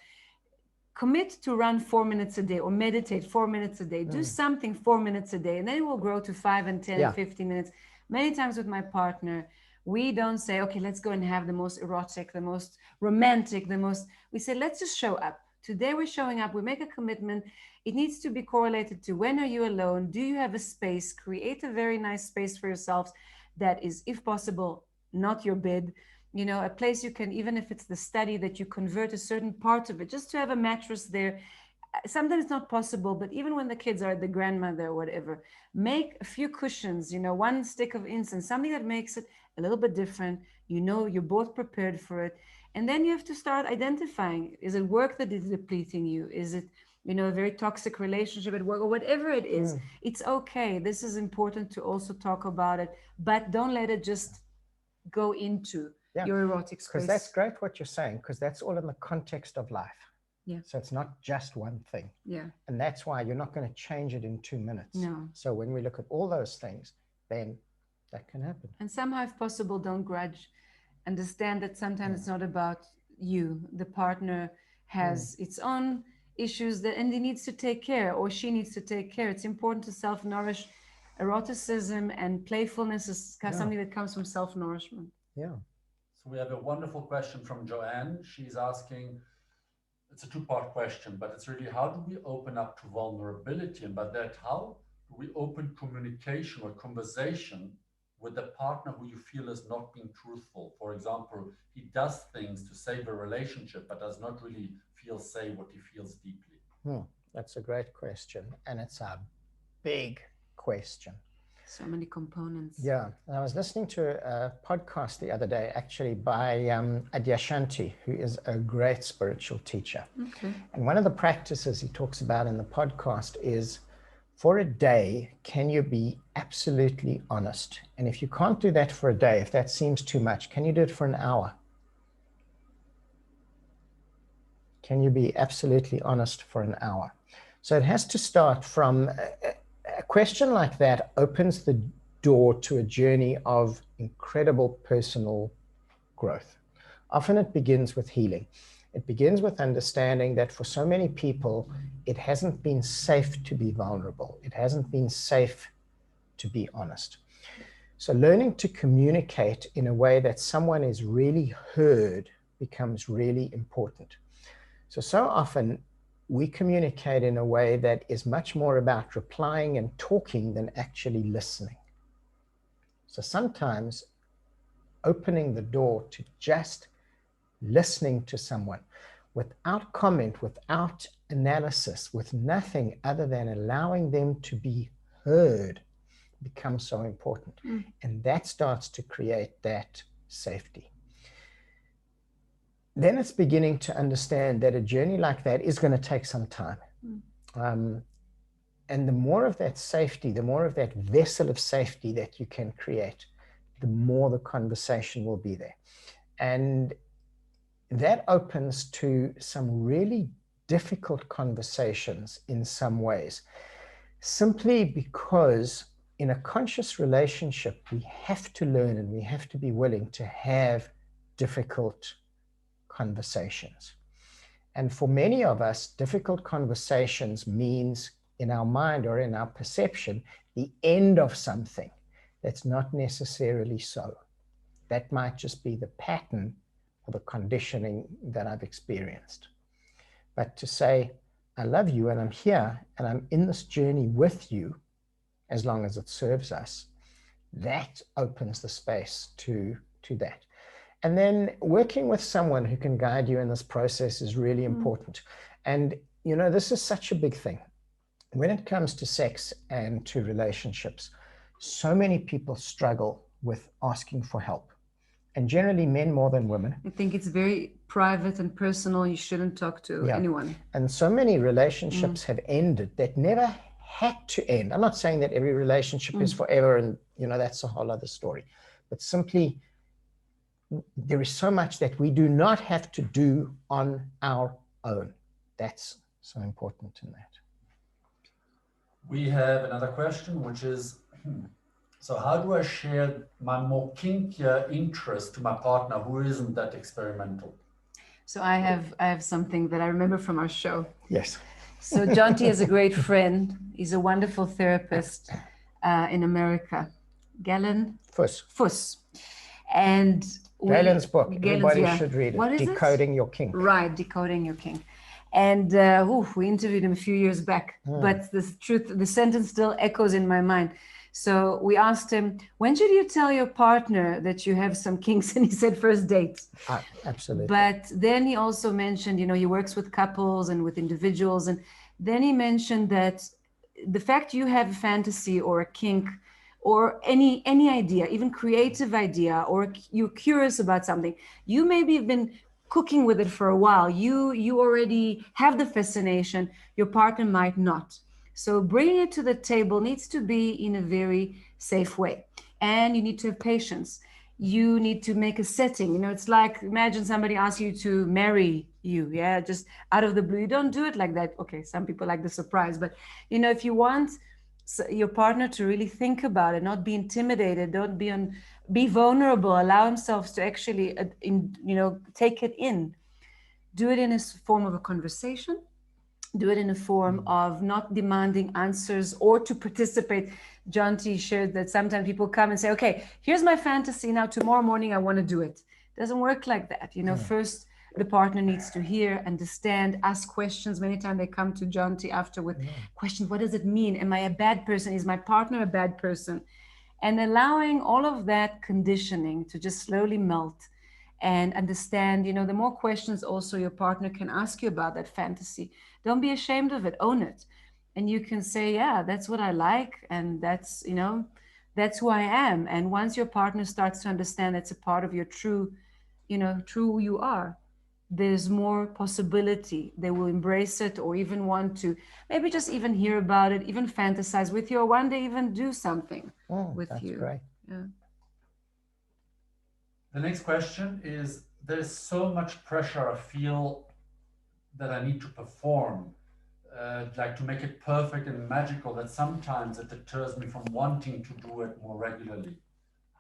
Commit to run 4 minutes a day, or meditate 4 minutes a day. Do something 4 minutes a day, and then it will grow to 5 and 10 and 15 minutes. Many times with my partner, we don't say, okay, let's go and have the most erotic, the most romantic, we say, let's just show up. Today we're showing up, we make a commitment. It needs to be correlated to, when are you alone? Do you have a space? Create a very nice space for yourselves that is, if possible, not your bed. You know, a place you can, even if it's the study, that you convert a certain part of it, just to have a mattress there. Sometimes it's not possible, but even when the kids are at the grandmother or whatever, make a few cushions, you know, one stick of incense, something that makes it a little bit different. You know, you're both prepared for it. And then you have to start identifying, is it work that is depleting you? Is it, you know, a very toxic relationship at work, or whatever it is? It's okay. This is important to also talk about it, but don't let it just go into your erotic space. Because that's great what you're saying, because that's all in the context of life. Yeah. So it's not just one thing. Yeah. And that's why you're not going to change it in 2 minutes. No. So when we look at all those things, then that can happen. And somehow, if possible, don't grudge. Understand that sometimes it's not about you. The partner has its own issues and he needs to take care, or she needs to take care. It's important to self-nourish. Eroticism and playfulness is something that comes from self-nourishment. Yeah. So we have a wonderful question from Joanne. She's asking, it's a two-part question, but it's really, how do we open up to vulnerability? And by that, how do we open communication or conversation with the partner who you feel is not being truthful? For example, he does things to save a relationship, but does not really say what he feels deeply. That's a great question. And it's a big question. So many components. Yeah. And I was listening to a podcast the other day, actually, by Adyashanti, who is a great spiritual teacher. Okay. And one of the practices he talks about in the podcast is, for a day, can you be absolutely honest? And if you can't do that for a day, if that seems too much, can you do it for an hour? Can you be absolutely honest for an hour? So it has to start from a question like that opens the door to a journey of incredible personal growth. Often it begins with healing. It begins with understanding that for so many people, it hasn't been safe to be vulnerable. It hasn't been safe to be honest. So learning to communicate in a way that someone is really heard becomes really important. So often we communicate in a way that is much more about replying and talking than actually listening. So sometimes opening the door to just listening to someone without comment, without analysis, with nothing other than allowing them to be heard becomes so important. And that starts to create that safety. Then it's beginning to understand that a journey like that is going to take some time. And the more of that safety, the more of that vessel of safety that you can create, the more the conversation will be there. And that opens to some really difficult conversations in some ways, simply because in a conscious relationship, we have to learn and we have to be willing to have difficult conversations. And for many of us, difficult conversations means, in our mind or in our perception, the end of something that's not necessarily so. That might just be the pattern or the conditioning that I've experienced. But to say, I love you and I'm here and I'm in this journey with you, as long as it serves us, that opens the space to that. And then working with someone who can guide you in this process is really important. And, you know, this is such a big thing. When it comes to sex and to relationships, so many people struggle with asking for help. And generally men more than women. I think it's very private and personal. You shouldn't talk to anyone. And so many relationships have ended that never had to end. I'm not saying that every relationship is forever and, you know, that's a whole other story. But simply, there is so much that we do not have to do on our own. That's so important in that. We have another question, which is, So how do I share my more kinkier interest to my partner who isn't that experimental? So I have something that I remember from our show. Yes. So Jonti is a great friend. He's a wonderful therapist in America. Galen Fuss. And Galen's book, everybody should read it. What is Decoding Your Kink. Right, Decoding Your Kink. And we interviewed him a few years back, but the sentence still echoes in my mind. So we asked him, when should you tell your partner that you have some kinks? And he said, first date. Absolutely. But then he also mentioned, he works with couples and with individuals. And then he mentioned that the fact you have a fantasy or a kink or any idea, even creative idea, or you're curious about something, you maybe have been cooking with it for a while. You already have the fascination, your partner might not. So bringing it to the table needs to be in a very safe way. And you need to have patience. You need to make a setting. It's like, imagine somebody asks you to marry you, just out of the blue. You don't do it like that. Okay, some people like the surprise, but if you want your partner to really think about it, not be intimidated, don't be vulnerable, allow themselves to actually, take it in. Do it in a form of a conversation. Do it in a form of not demanding answers or to participate. Jonti shared that sometimes people come and say, okay, here's my fantasy. Now, tomorrow morning, I want to do it. It doesn't work like that. First, the partner needs to hear, understand, ask questions. Many times they come to Jonti after with questions. What does it mean? Am I a bad person? Is my partner a bad person? And allowing all of that conditioning to just slowly melt and understand, the more questions also your partner can ask you about that fantasy. Don't be ashamed of it, own it. And you can say, yeah, that's what I like. And that's who I am. And once your partner starts to understand it's a part of your true who you are, there's more possibility. They will embrace it or even want to maybe just even hear about it, even fantasize with you, or one day even do something with you. That's great. Yeah. The next question is, there's so much pressure I feel that I need to perform, like to make it perfect and magical, that sometimes it deters me from wanting to do it more regularly.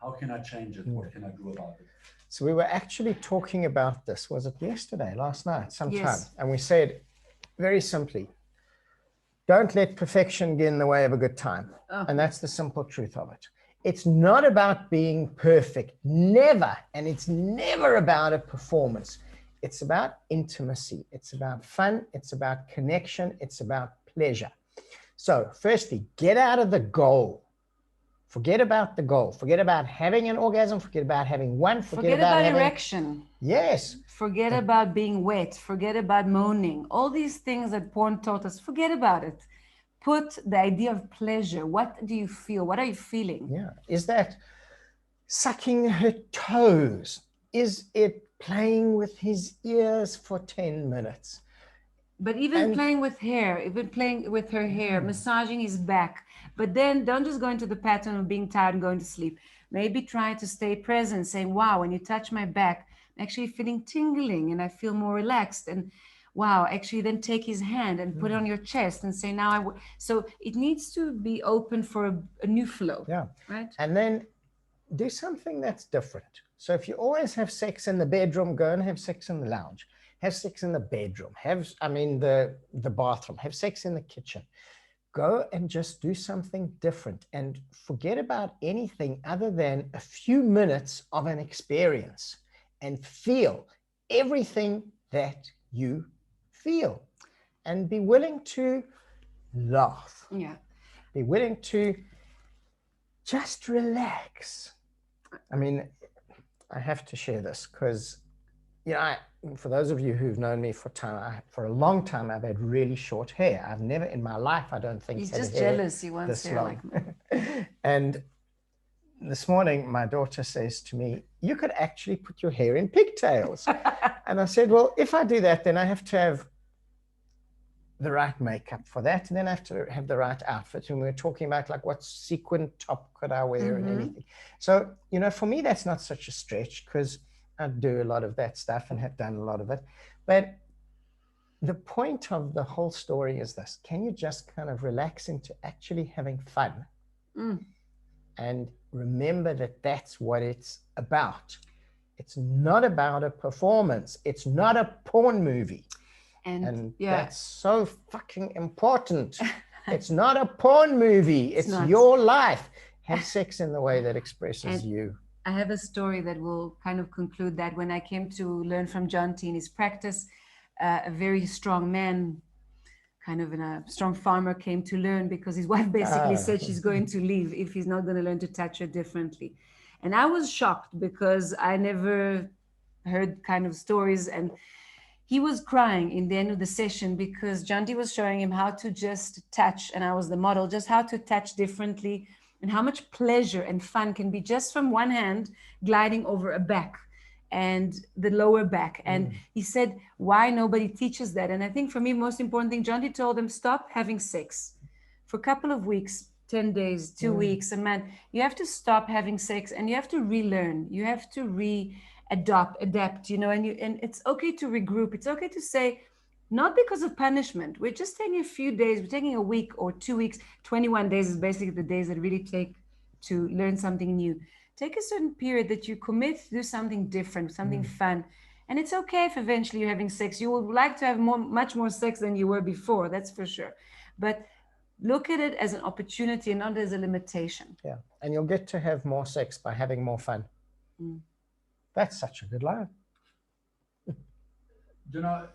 How can I change it? What can I do about it? So we were actually talking about this, was it yesterday, last night, sometime? Yes. And we said, very simply, don't let perfection get in the way of a good time. And that's the simple truth of it. It's not about being perfect, never. And it's never about a performance. It's about intimacy. It's about fun. It's about connection. It's about pleasure. So firstly, get out of the goal. Forget about the goal. Forget about having an orgasm. Forget about having one. Forget about erection. Yes. Forget about being wet. Forget about moaning. All these things that porn taught us, forget about it. Put the idea of pleasure. What do you feel? What are you feeling? Yeah. Is that sucking her toes? Is it playing with his ears for 10 minutes? But even playing with hair, even playing with her hair, massaging his back. But then don't just go into the pattern of being tired and going to sleep. Maybe try to stay present, saying, wow, when you touch my back, I'm actually feeling tingling and I feel more relaxed. And wow, actually then take his hand and put it on your chest and say, now so it needs to be open for a new flow. Yeah. Right. And then do something that's different. So if you always have sex in the bedroom, go and have sex in the lounge. Have sex in the bedroom, the bathroom, have sex in the kitchen. Go and just do something different and forget about anything other than a few minutes of an experience and feel everything that you feel and be willing to laugh. Yeah. Be willing to just relax. I mean, I have to share this because, for those of you who've known me for a long time, I've had really short hair. I've never in my life, I don't think, he's had just hair jealous. He wants hair like me. And this morning, my daughter says to me, "You could actually put your hair in pigtails." And I said, "Well, if I do that, then I have to have the right makeup for that, and then I have to have the right outfit." And we were talking about like what sequin top could I wear and anything. So, for me, that's not such a stretch because I do a lot of that stuff and have done a lot of it. But the point of the whole story is this: can you just kind of relax into actually having fun And remember that that's what it's about. It's not about a performance. It's not a porn movie. And that's so fucking important. It's not a porn movie. It's your life. Have sex in the way that expresses you. I have a story that will kind of conclude that. When I came to learn from Jonti in his practice, a very strong man, kind of a strong farmer, came to learn because his wife basically said she's going to leave if he's not going to learn to touch her differently. And I was shocked because I never heard kind of stories. And he was crying in the end of the session because Jonti was showing him how to just touch, and I was the model, just how to touch differently, and how much pleasure and fun can be just from one hand gliding over a back and the lower back. And he said, why nobody teaches that? And I think for me, most important thing, Jonti told them, stop having sex for a couple of weeks, 10 days, 2 weeks, a month. You have to stop having sex and you have to relearn. You have to adapt, you know, and it's okay to regroup. It's okay to say, not because of punishment. We're just taking a few days. We're taking a week or 2 weeks. 21 days is basically the days that really take to learn something new. Take a certain period that you commit to do something different, something fun. And it's okay if eventually you're having sex. You would like to have much more sex than you were before, that's for sure. But look at it as an opportunity and not as a limitation. Yeah, and you'll get to have more sex by having more fun. That's such a good line. You know,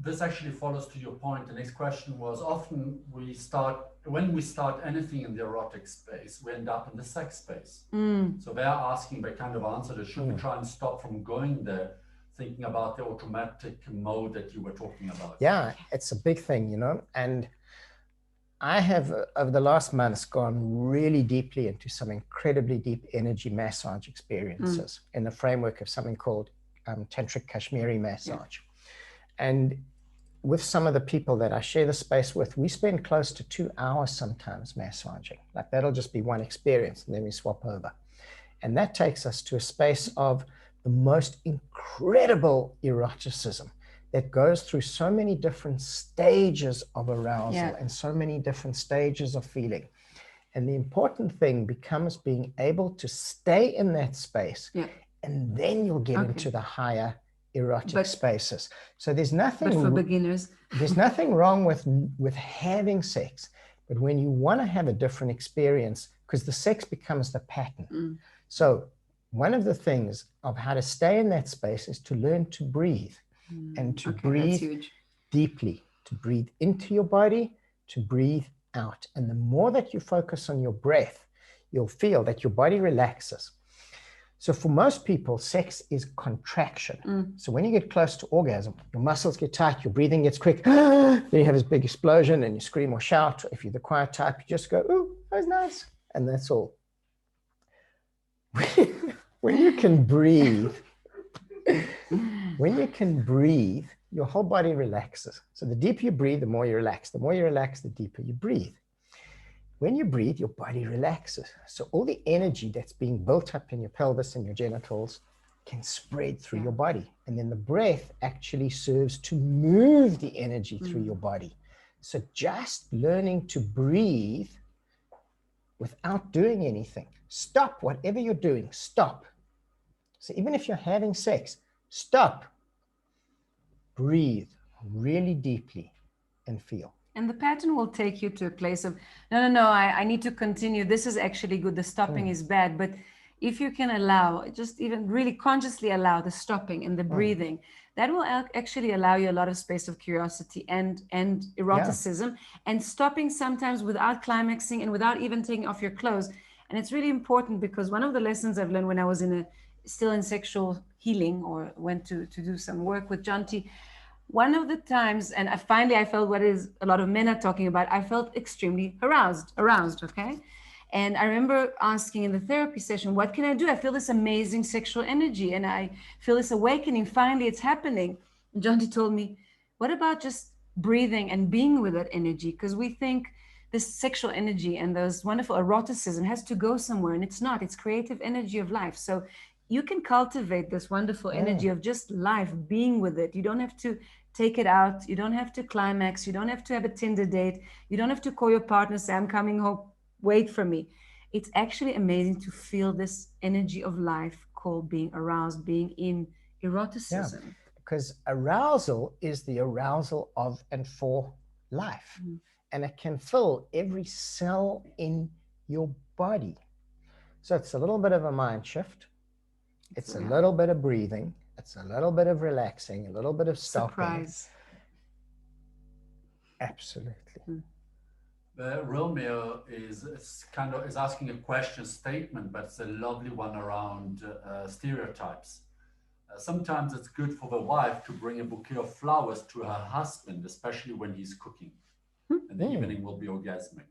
this actually follows to your point. The next question was, often when we start anything in the erotic space, we end up in the sex space. So they're asking, they kind of answered it, should we try and stop from going there, thinking about the automatic mode that you were talking about? Yeah, it's a big thing, you know, and I have, over the last months, gone really deeply into some incredibly deep energy massage experiences in the framework of something called Tantric Kashmiri massage. And with some of the people that I share the space with, we spend close to 2 hours sometimes massaging. Like that'll just be one experience and then we swap over. And that takes us to a space of the most incredible eroticism that goes through so many different stages of arousal and so many different stages of feeling. And the important thing becomes being able to stay in that space and then you'll get into the higher erotic spaces. So there's nothing, but for beginners, there's nothing wrong with having sex, but when you want to have a different experience, because the sex becomes the pattern. So one of the things of how to stay in that space is to learn to breathe and to breathe deeply, to breathe into your body, to breathe out. And the more that you focus on your breath, you'll feel that your body relaxes. So for most people, sex is contraction. So when you get close to orgasm, your muscles get tight, your breathing gets quick, then you have this big explosion and you scream or shout. If you're the quiet type, you just go, ooh, that was nice. And that's all. When you can breathe, your whole body relaxes. So the deeper you breathe, the more you relax. The more you relax, the deeper you breathe. When you breathe, your body relaxes. So all the energy that's being built up in your pelvis and your genitals can spread through your body. And then the breath actually serves to move the energy through your body. So just learning to breathe without doing anything. Stop whatever you're doing, stop. So even if you're having sex, stop. Breathe really deeply and feel. And the pattern will take you to a place of, no, I need to continue. This is actually good. The stopping is bad. But if you can allow, just even really consciously allow the stopping and the breathing, that will actually allow you a lot of space of curiosity and eroticism, and stopping sometimes without climaxing and without even taking off your clothes. And it's really important because one of the lessons I've learned when I was still in sexual healing, or went to do some work with Jonti, one of the times, and I felt what is a lot of men are talking about, I felt extremely aroused, okay? And I remember asking in the therapy session, what can I do? I feel this amazing sexual energy and I feel this awakening. Finally, it's happening. And Jonti told me, what about just breathing and being with that energy? Because we think this sexual energy and those wonderful eroticism has to go somewhere, and it's not. It's creative energy of life. So you can cultivate this wonderful energy of just life, being with it. You don't have to take it out. You don't have to climax. You don't have to have a Tinder date. You don't have to call your partner, say, I'm coming home, wait for me. it's actually amazing to feel this energy of life called being aroused, being in eroticism. Yeah, because arousal is the arousal of and for life. And it can fill every cell in your body. So it's a little bit of a mind shift. It's a little bit of breathing. It's a little bit of relaxing, a little bit of stopping. Surprise. Absolutely. Romeo is asking a question statement, but it's a lovely one around stereotypes. Sometimes it's good for the wife to bring a bouquet of flowers to her husband, especially when he's cooking, and the evening will be orgasmic.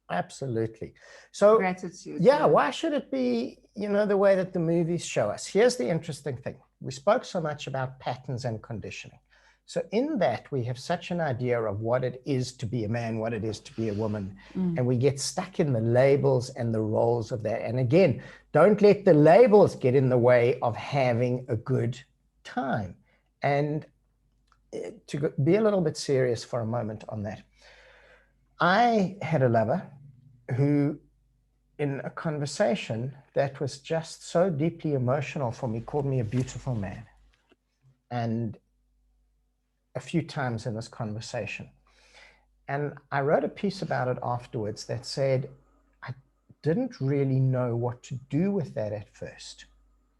Absolutely. So gratitude. Yeah, why should it be, the way that the movies show us? Here's the interesting thing. We spoke so much about patterns and conditioning. So in that, we have such an idea of what it is to be a man, what it is to be a woman, and we get stuck in the labels and the roles of that. And again, don't let the labels get in the way of having a good time. And to be a little bit serious for a moment on that, I had a lover who, in a conversation that was just so deeply emotional for me, called me a beautiful man. And a few times in this conversation. And I wrote a piece about it afterwards that said, I didn't really know what to do with that at first.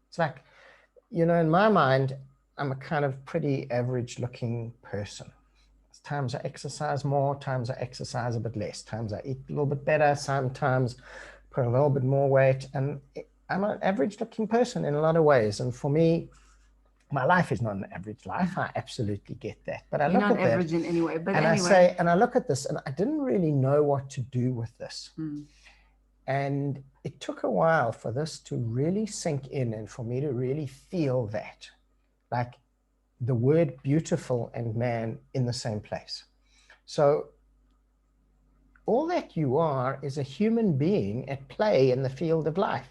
It's like, in my mind, I'm a kind of pretty average looking person. Times I exercise more, times I exercise a bit less, times I eat a little bit better, sometimes put a little bit more weight. And I'm an average looking person in a lot of ways. And for me, my life is not an average life. I absolutely get that. But I look at that. You're not average in any way. But and anyway. I look at this and I didn't really know what to do with this. And it took a while for this to really sink in and for me to really feel that. Like the word beautiful and man in the same place. So all that you are is a human being at play in the field of life.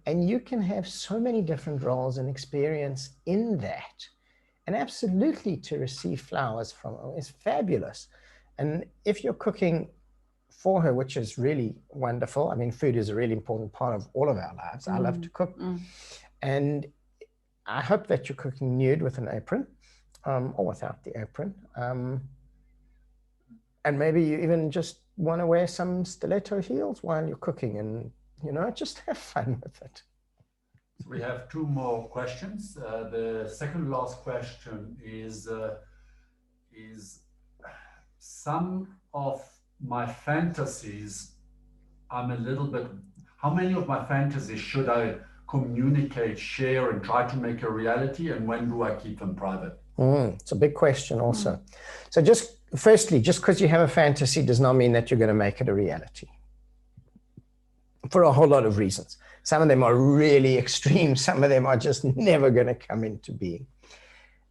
And you can have so many different roles and experience in that. And absolutely to receive flowers from her is fabulous. And if you're cooking for her, which is really wonderful. I mean, food is a really important part of all of our lives. I love to cook. And I hope that you're cooking nude with an apron or without the apron. And maybe you even just want to wear some stiletto heels while you're cooking and, just have fun with it. So we have two more questions. The second last question is some of my fantasies, I'm a little bit, how many of my fantasies should I communicate, share, and try to make a reality? And when do I keep them private? It's a big question also. So firstly, just because you have a fantasy does not mean that you're going to make it a reality. For a whole lot of reasons. Some of them are really extreme. Some of them are just never going to come into being.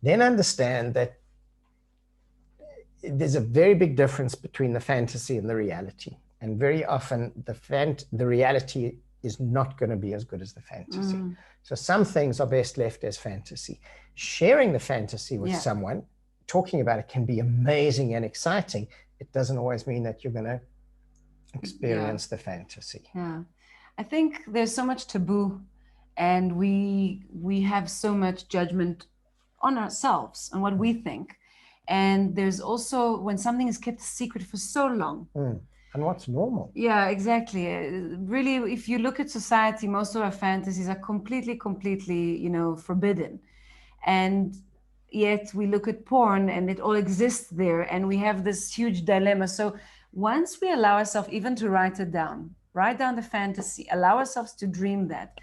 Then understand that there's a very big difference between the fantasy and the reality. And very often the reality is not going to be as good as the fantasy. So some things are best left as fantasy. Sharing the fantasy with someone, talking about it can be amazing and exciting. It doesn't always mean that you're going to experience the fantasy. Yeah. I think there's so much taboo and we have so much judgment on ourselves and what we think. And there's also when something is kept secret for so long. And what's normal? Yeah, exactly. Really, if you look at society, most of our fantasies are completely, forbidden. And yet we look at porn and it all exists there and we have this huge dilemma. So once we allow ourselves even to write down the fantasy, allow ourselves to dream that,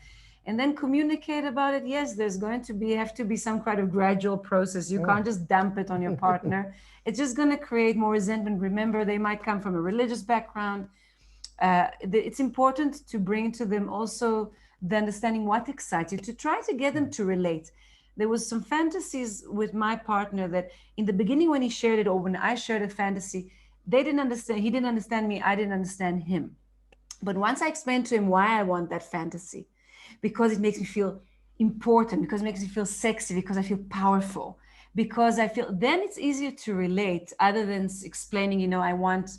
and then communicate about it. Yes, there's going to have to be some kind of gradual process. You can't just dump it on your partner. It's just going to create more resentment. Remember, they might come from a religious background. It's important to bring to them also the understanding what excites you, to try to get them to relate. There was some fantasies with my partner that in the beginning when he shared it or when I shared a fantasy, they didn't understand. He didn't understand me. I didn't understand him. But once I explained to him why I want that fantasy, because it makes me feel important, because it makes me feel sexy, because I feel powerful, because I feel, then it's easier to relate other than explaining, I want,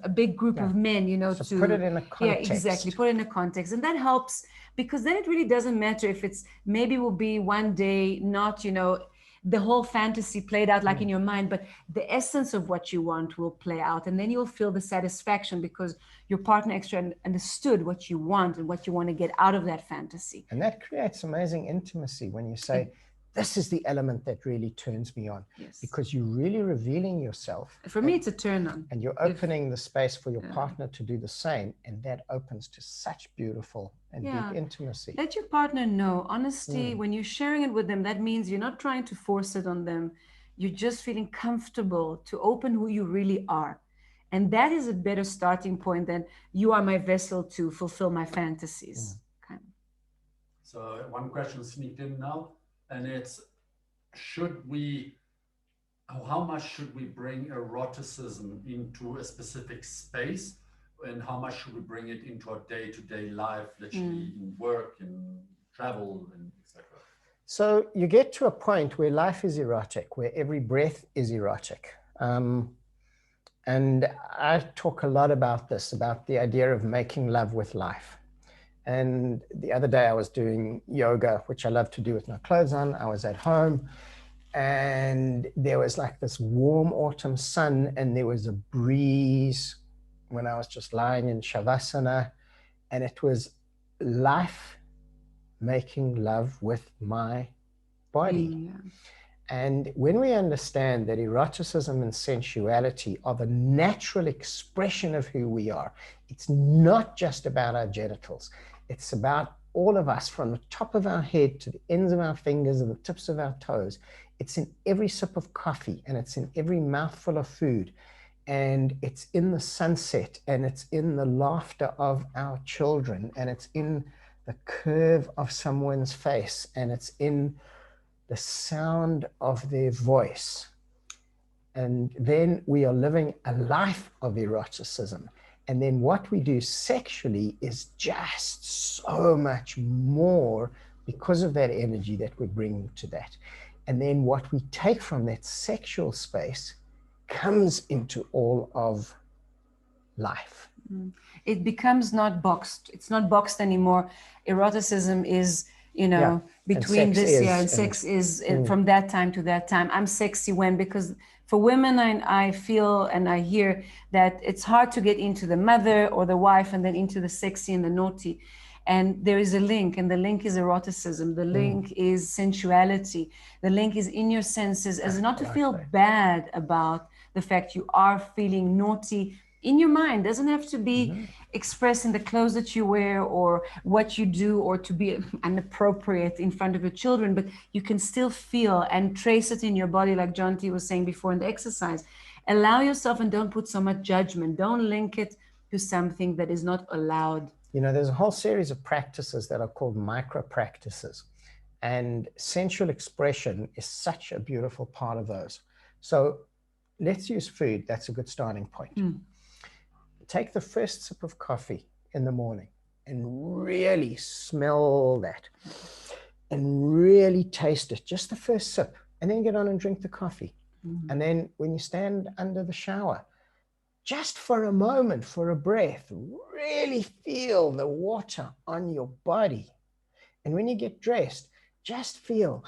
a big group of men, you know, so to put it in a context. Yeah, exactly. Put it in a context. And that helps, because then it really doesn't matter if it's, maybe will be one day, not, you know, the whole fantasy played out like in your mind, but the essence of what you want will play out. And then you'll feel the satisfaction because your partner actually understood what you want and what you want to get out of that fantasy. And that creates amazing intimacy when you say, this is the element that really turns me on. Yes. Because you're really revealing yourself. For me, it's a turn on. And you're opening the space for your partner to do the same. And that opens to such beautiful and deep intimacy. Let your partner know. Honesty, when you're sharing it with them, that means you're not trying to force it on them. You're just feeling comfortable to open who you really are. And that is a better starting point than you are my vessel to fulfill my fantasies. Okay. So one question sneaked in now. And it's, how much should we bring eroticism into a specific space? And how much should we bring it into our day-to-day life, literally in work, in travel, and etc.? So you get to a point where life is erotic, where every breath is erotic. And I talk a lot about this, about the idea of making love with life. And the other day I was doing yoga, which I love to do with no clothes on. I was at home and there was like this warm autumn sun and there was a breeze when I was just lying in Shavasana, and it was life making love with my body. And when we understand that eroticism and sensuality are the natural expression of who we are, it's not just about our genitals. It's about all of us, from the top of our head to the ends of our fingers and the tips of our toes. It's in every sip of coffee, and it's in every mouthful of food, and it's in the sunset, and it's in the laughter of our children, and it's in the curve of someone's face, and it's in the sound of their voice. And then we are living a life of eroticism. And then what we do sexually is just so much more because of that energy that we're bringing to that. And then what we take from that sexual space comes into all of life. It becomes not boxed. It's not boxed anymore. Eroticism is, you know, between this year and sex is from that time to that time. I'm sexy when, because for women, I feel and I hear that it's hard to get into the mother or the wife and then into the sexy and the naughty. And there is a link, and the link is eroticism. The link is sensuality. The link is in your senses, as not to feel bad about the fact you are feeling naughty in your mind. It doesn't have to be expressed in the clothes that you wear or what you do, or to be inappropriate in front of your children, but you can still feel and trace it in your body, like Jonti was saying before in the exercise. Allow yourself and don't put so much judgment. Don't link it to something that is not allowed. You know, there's a whole series of practices that are called micro practices, and sensual expression is such a beautiful part of those. So let's use food. That's a good starting point. Take the first sip of coffee in the morning and really smell that and really taste it, just the first sip, and then get on and drink the coffee. And then when you stand under the shower, just for a moment, for a breath, really feel the water on your body. And when you get dressed, just feel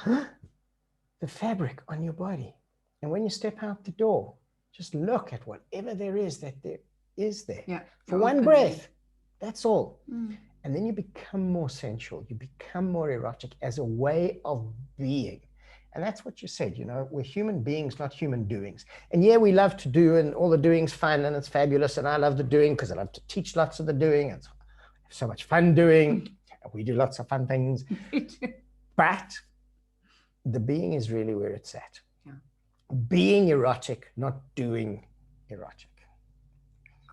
the fabric on your body. And when you step out the door, just look at whatever there is that there is there. For one breath, that's all. And then you become more sensual. You become more erotic as a way of being. And that's what you said, you know, we're human beings, not human doings. And yeah, we love to do, and all the doing's fun and it's fabulous. And I love the doing because I love to teach lots of the doing. It's so much fun doing. We do lots of fun things. But the being is really where it's at. Being erotic, not doing erotic.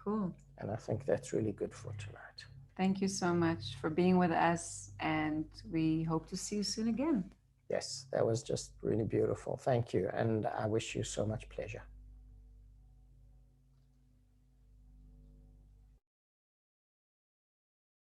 Cool. And I think that's really good for tonight. Thank you so much for being with us, and we hope to see you soon again. Yes, that was just really beautiful. Thank you. And I wish you so much pleasure.